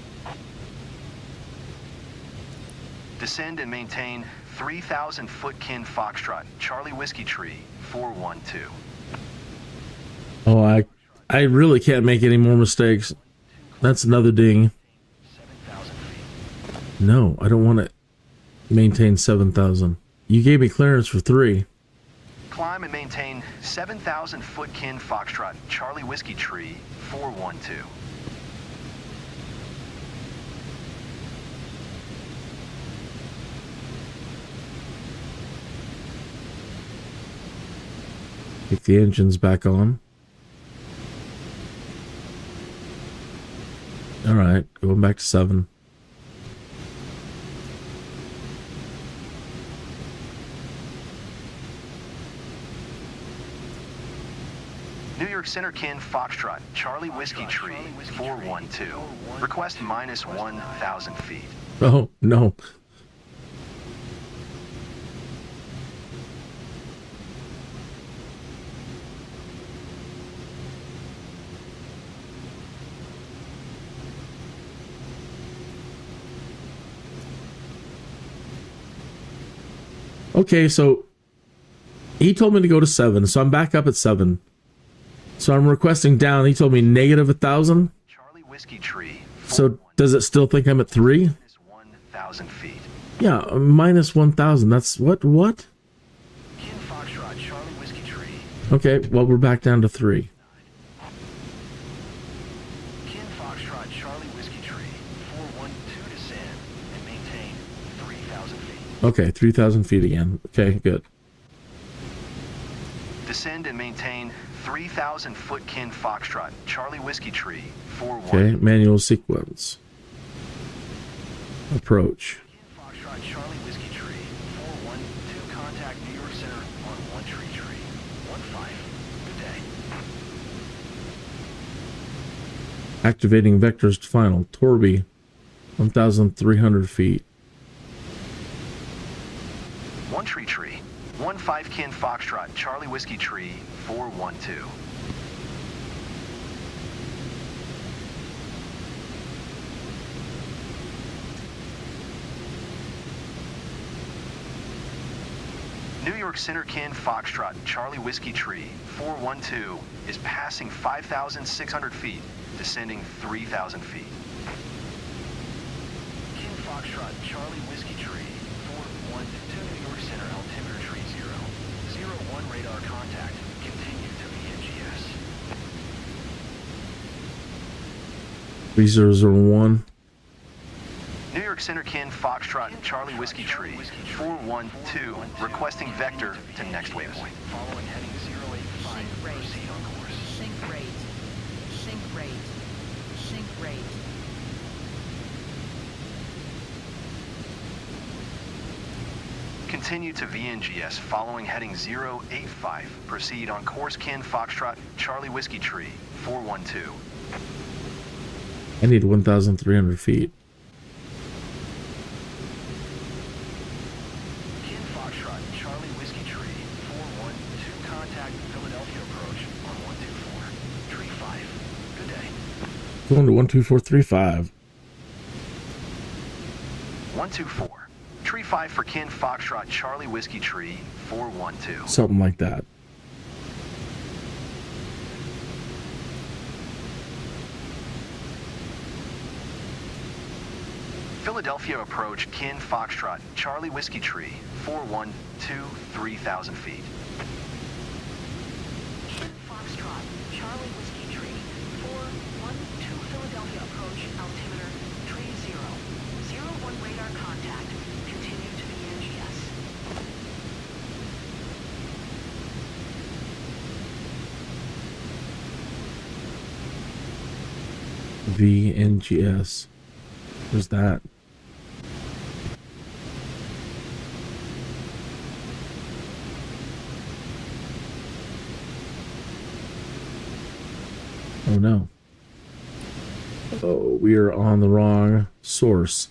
Descend and maintain 3,000 foot Kin Foxtrot, Charlie Whiskey Tree, 412. Oh, I really can't make any more mistakes. That's another ding. 7,000 feet. No, I don't want to maintain 7,000. You gave me clearance for 3. Climb and maintain 7,000 foot Kin Foxtrot, Charlie Whiskey Tree, 412. Kick the engines back on. All right, going back to 7. New York Center Kin Foxtrot, Charlie Whiskey Tree, 412. Request minus 1,000 feet. Oh, no. Okay, so he told me to go to 7, so I'm back up at 7. So I'm requesting down. He told me negative 1,000. Charlie Whiskey Tree, So does it still think I'm at 3? minus 1,000 feet. Yeah, minus 1,000. That's what? Kin Foxtrot, Charlie Whiskey Tree. Okay, well, we're back down to 3. Kin Foxtrot, Charlie Whiskey Tree, 412 descend and maintain 3,000 feet. Okay, 3,000 feet again. Okay, good. Descend and maintain 3,000 foot Kin Foxtrot, Charlie Whiskey Tree, 412. Okay, manual sequence. Approach. Kin Foxtrot, Charlie Whiskey Tree, 412, contact New York Center on 1 tree. 15. Good day. Activating vectors to final. Torby, 1,300 feet. 1 tree. 15 Kin Foxtrot, Charlie Whiskey Tree, 412. New York Center Kin Foxtrot, Charlie Whiskey Tree, 412, is passing 5,600 feet, descending 3,000 feet. Kin Foxtrot, Charlie Whiskey Tree, 412, New York Center, altimeter tree 0. 01 radar contact. Continue to VNGS. 3001. New York Center Kin Foxtrot, Charlie Whiskey Tree, 412, requesting vector to next waypoint. Following heading 085, proceed on course. Sync rate. Sync rate. Sync rate. Continue to VNGS following heading 085. Proceed on course Kin Foxtrot, Charlie Whiskey Tree, 412. I need 1,300 feet. Kin Foxtrot, Charlie Whiskey Tree, 412, Going to 12435. 124. Tree 5 for Kin Foxtrot Charlie Whiskey Tree 412. Something like that. Philadelphia approach Kin Foxtrot Charlie Whiskey Tree 412 3,000 feet. Kin Foxtrot Charlie Whiskey Tree 412 Philadelphia approach altimeter tree 01 radar contact. Continue to the NGS. VNGS. What's that? Oh no. Oh, we are on the wrong source.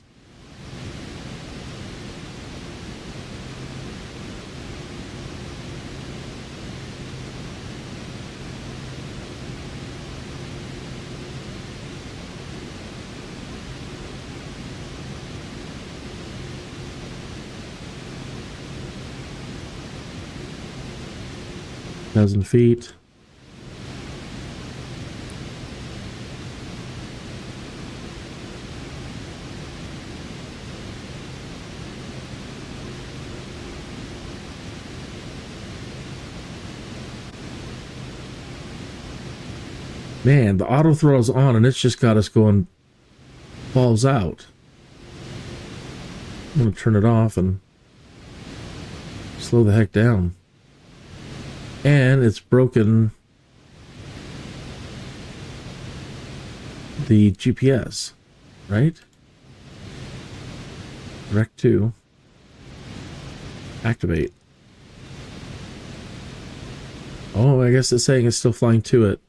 Thousand feet. Man, the auto throttle's on and it's just got us going balls out. I'm going to turn it off and slow the heck down. And it's broken the GPS, right? Direct to activate. Oh, I guess it's saying it's still flying to it.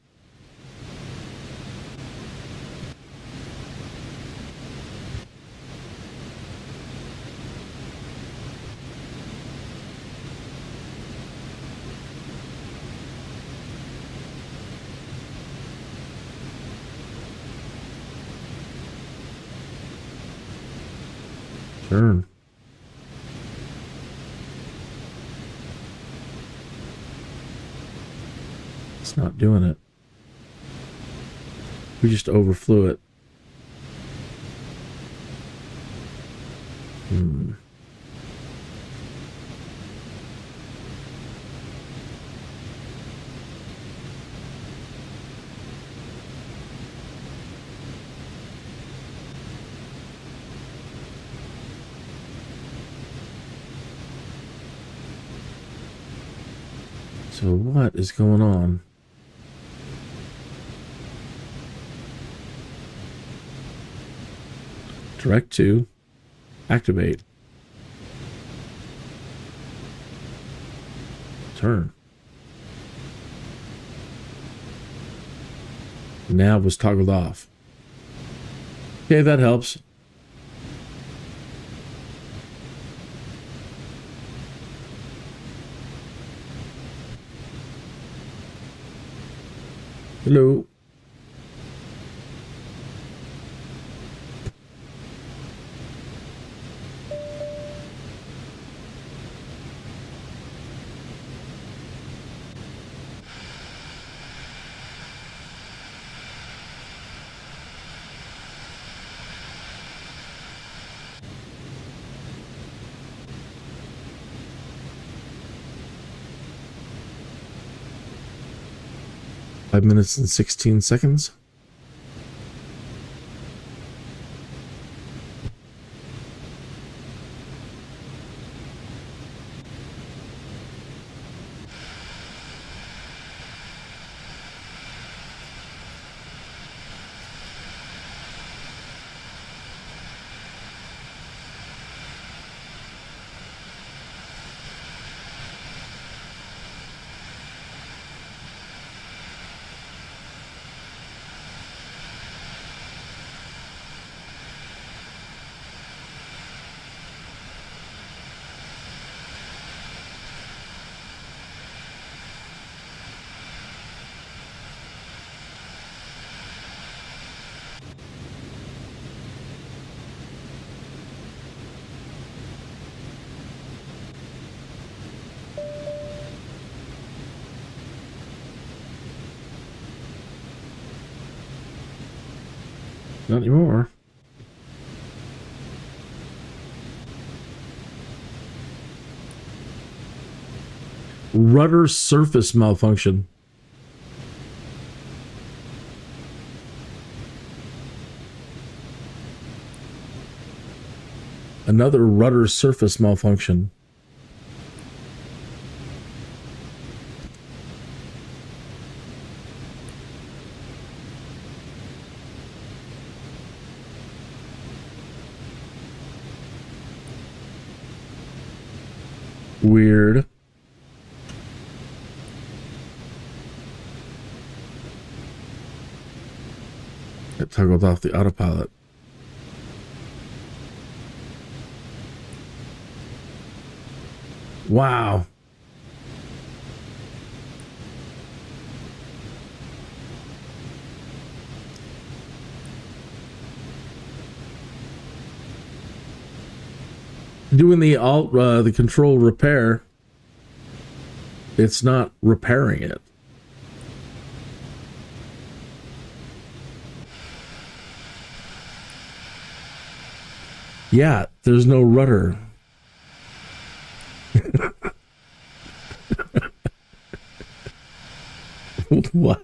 Turn. It's not doing it. We just overflew it. So what is going on? Direct to activate. Turn. Nav was toggled off. Okay, that helps. Hello. Five minutes and 16 seconds. Not anymore. Rudder surface malfunction. Another rudder surface malfunction. Weird. It toggled off the autopilot. Wow. Doing the control repair, it's not repairing it. Yeah, there's no rudder. What?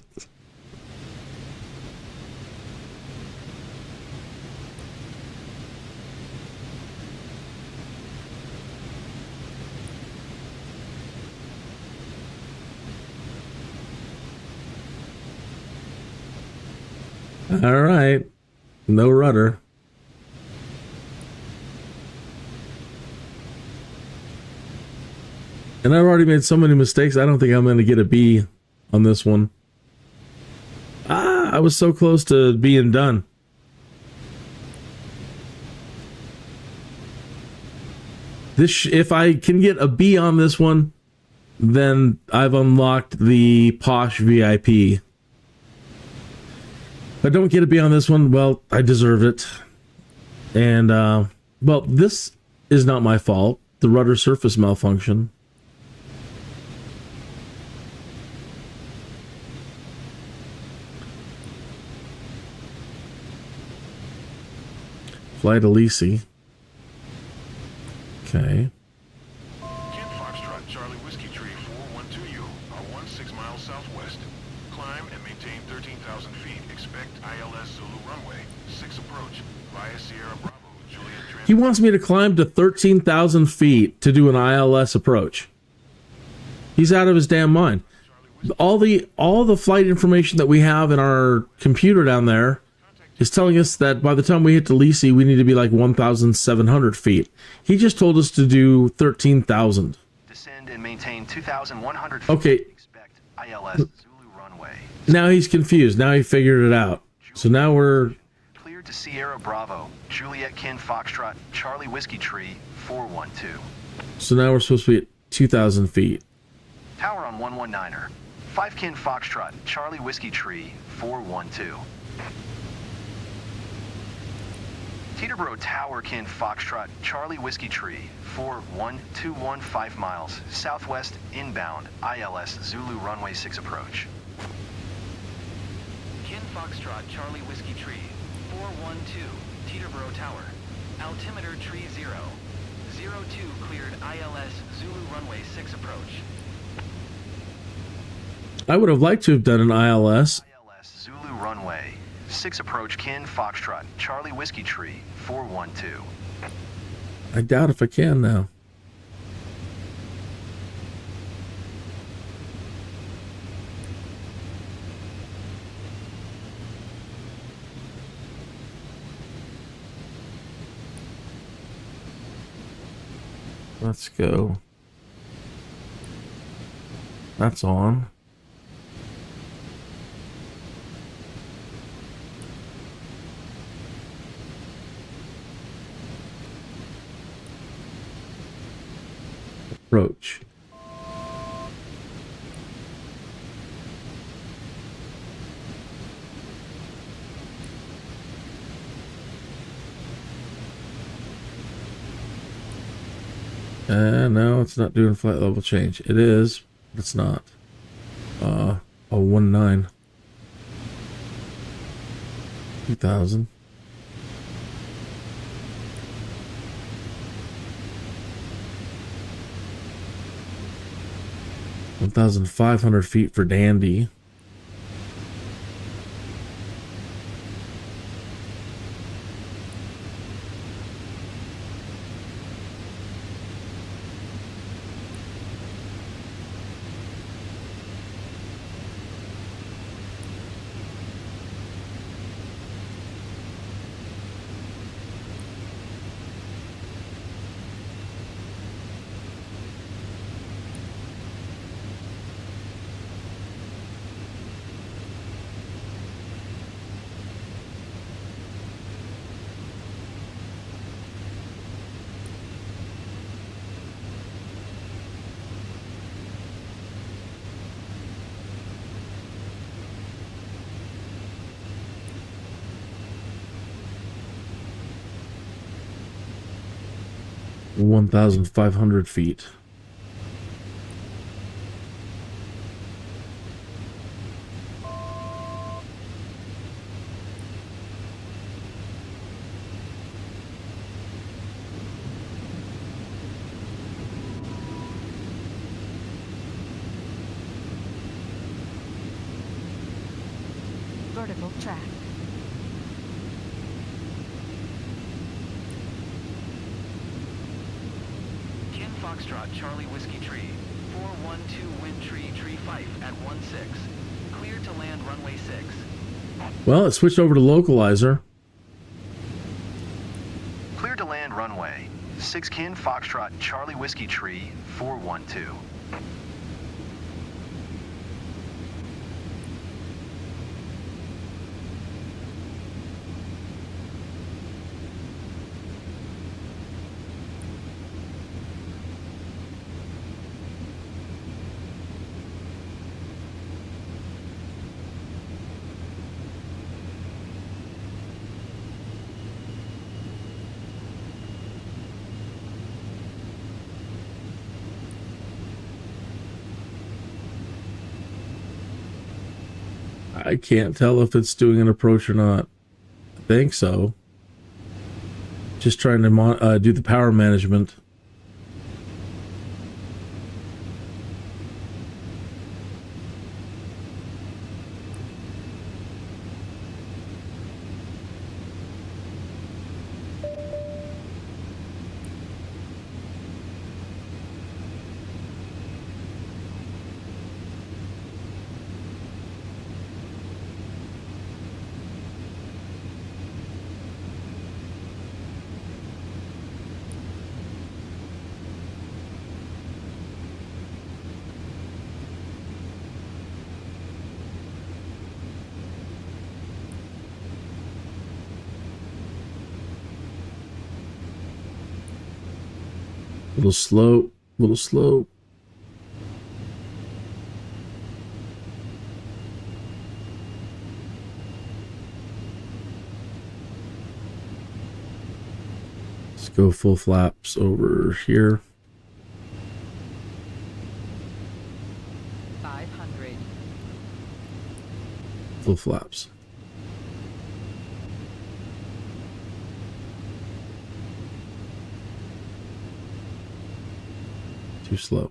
All right. No rudder. And I've already made so many mistakes, I don't think I'm going to get a B on this one. I was so close to being done. If I can get a B on this one, then I've unlocked the posh VIP. If I don't get a B on this one, well, I deserve it. And, well, this is not my fault. The rudder surface malfunction. Fly to Lisi. Okay. Kent Foxtrot, Charlie Whiskey Tree 412U, R16 miles southwest. Climb and maintain 13,000 feet. Expect ILS Zulu runway. 6 approach via Sierra Bravo, Juliet. He wants me to climb to 13,000 feet to do an ILS approach. He's out of his damn mind. All the flight information that we have in our computer down there is telling us that by the time we hit Lisi, we need to be like 1,700 feet. He just told us to do 13,000. Descend and maintain 2,100 feet. Okay. Expect ILS Zulu runway. Now he's confused. Now he figured it out. So now we're... Cleared to Sierra Bravo, Juliet Kin Foxtrot, Charlie Whiskey Tree 412. So now we're supposed to be at 2,000 feet. Tower on 119er. 5 Kin Foxtrot, Charlie Whiskey Tree 412. Teterboro Tower Kin Foxtrot, Charlie Whiskey Tree 41215 5 miles southwest inbound ILS Zulu runway 6 approach. Kin Foxtrot, Charlie Whiskey Tree 412, Teterboro Tower. Altimeter tree 0. 02 cleared ILS Zulu runway 6 approach. I would have liked to have done an ILS. ILS Zulu runway 6 approach Kin Foxtrot, Charlie Whiskey Tree 412. I doubt if I can now. Let's go. That's on. Approach. No, it's not doing flight level change. It is, but it's not. 19. 2,000. 1,500 feet for Dandy. $1,500 feet. Vertical track. Foxtrot, Charlie Whiskey Tree, 412 Wind Tree, Tree Fife at 16. Clear to land runway 6. Well, it switched over to localizer. Clear to land runway 6 Kin Foxtrot, Charlie Whiskey Tree, 412. I can't tell if it's doing an approach or not. I think so. Just trying to do the power management. Little slow, little slow. Let's go full flaps over here. 500. Full flaps. Too slow.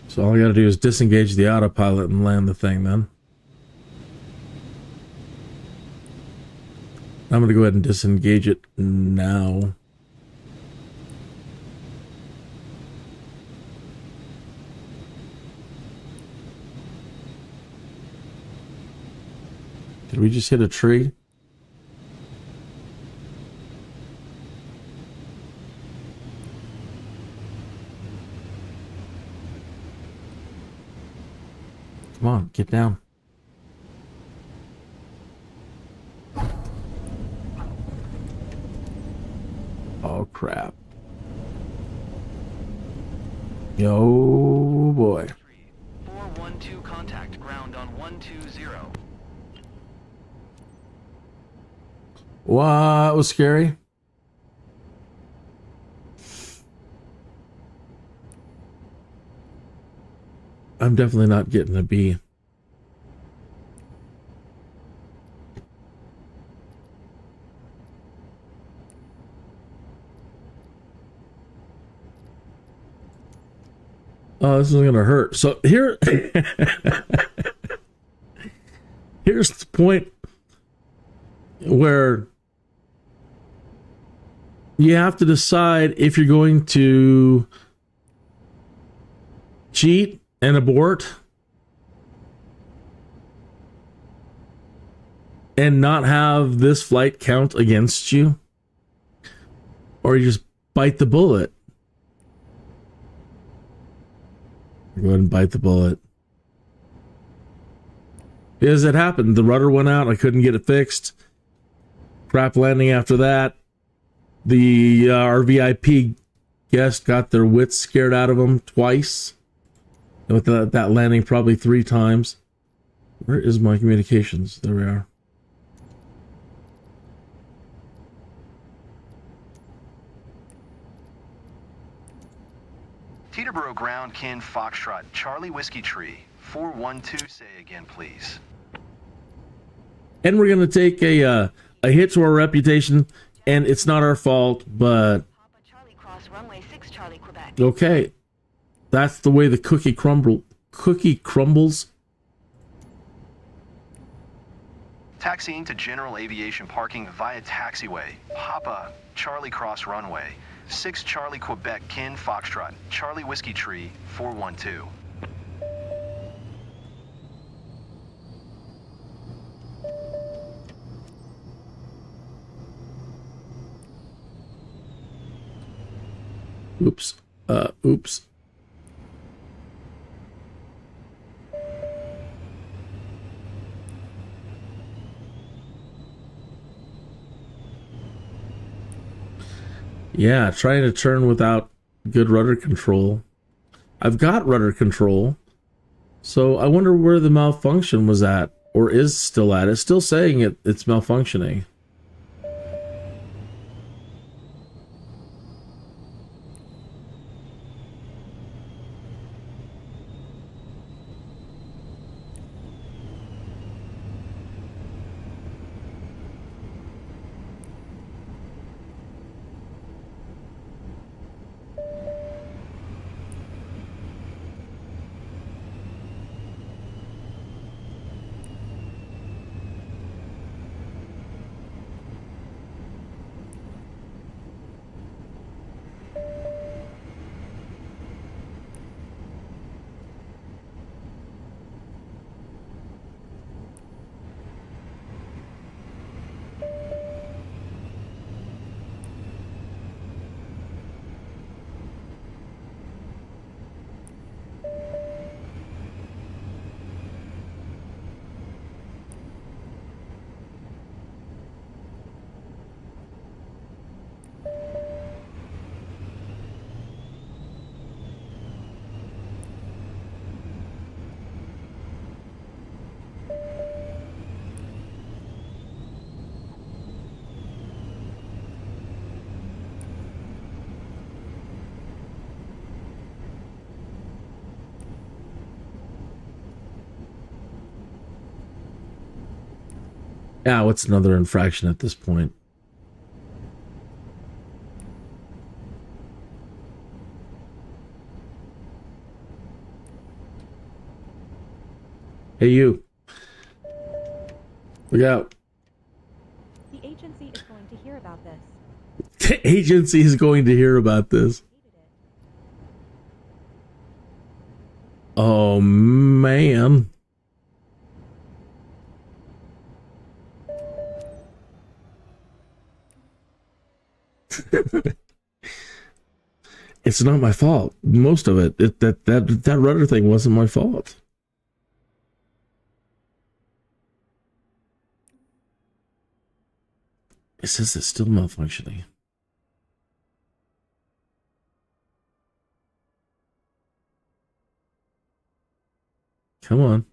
So all I gotta do is disengage the autopilot and land the thing then. I'm gonna go ahead and disengage it now. Did we just hit a tree? Come on, get down. Oh, crap. Yo, boy. 412 contact ground on 120. What was scary? I'm definitely not getting a B. Oh, this is gonna hurt. So here, here's the point where you have to decide if you're going to cheat and abort and not have this flight count against you, or you just bite the bullet. Go ahead and bite the bullet. Because it happened. The rudder went out. I couldn't get it fixed. Crap landing after that. The our VIP guest got their wits scared out of them twice. And with that landing probably 3 times. Where is my communications? There we are. Teterboro ground, Kin Foxtrot, Charlie Whiskey Tree, 412, say again, please. And we're going to take a hit to our reputation, and it's not our fault, but... Papa Charlie Cross, runway 6 Charlie, Quebec. Okay. That's the way the cookie crumbles. Taxiing to general aviation parking via taxiway, Papa Charlie Cross runway, 6 Charlie Quebec, Kin Foxtrot, Charlie Whiskey Tree, 412. Oops. Oops. Yeah, trying to turn without good rudder control. I've got rudder control, so I wonder where the malfunction was at, or is still at. It's still saying it's malfunctioning. Yeah, what's another infraction at this point? Hey, you. Look out. The agency is going to hear about this. The agency is going to hear about this. Oh, man. It's not my fault. Most of it. That rudder thing wasn't my fault. It says it's still malfunctioning. Come on.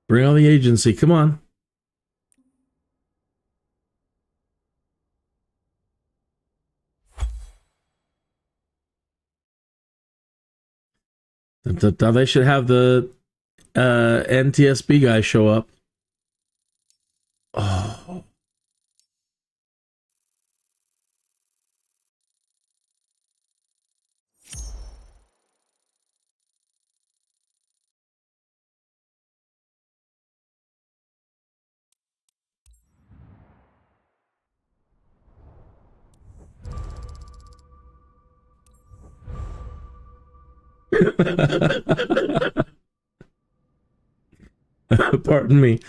Bring on the agency. Come on. Now they should have the NTSB guy show up. Oh. Pardon me.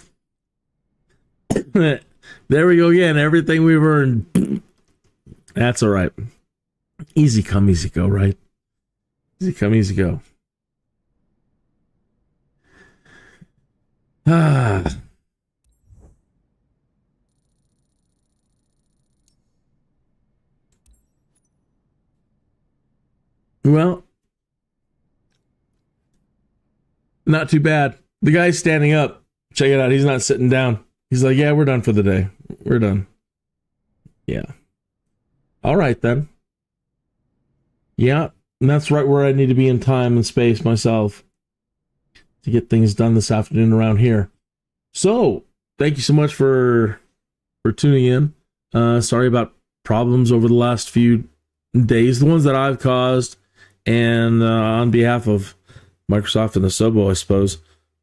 There we go again. Everything we've earned. That's all right. Easy come, easy go, right? Easy come, easy go. Well, not too bad. The guy's standing up. Check it out. He's not sitting down. He's like, yeah, we're done for the day. We're done. Yeah. All right, then. Yeah, and that's right where I need to be in time and space myself to get things done this afternoon around here. So, thank you so much for tuning in. Sorry about problems over the last few days, the ones that I've caused, and on behalf of Microsoft and the Sobo, I suppose,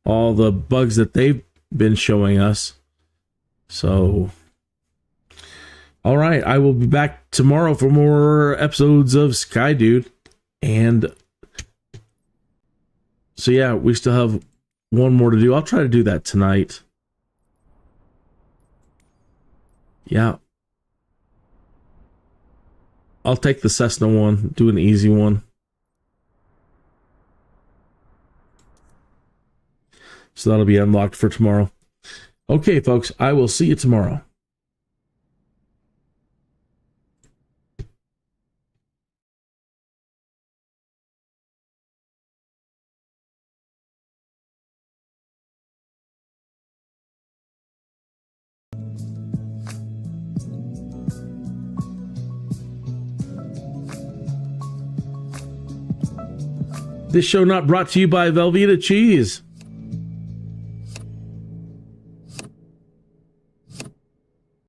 all the bugs that they've been showing us. So, all right, I will be back tomorrow for more episodes of Skydude. And so, yeah, we still have one more to do. I'll try to do that tonight. Yeah. I'll take the Cessna one, do an easy one. So that'll be unlocked for tomorrow. Okay, folks, I will see you tomorrow. This show not brought to you by Velveeta Cheese.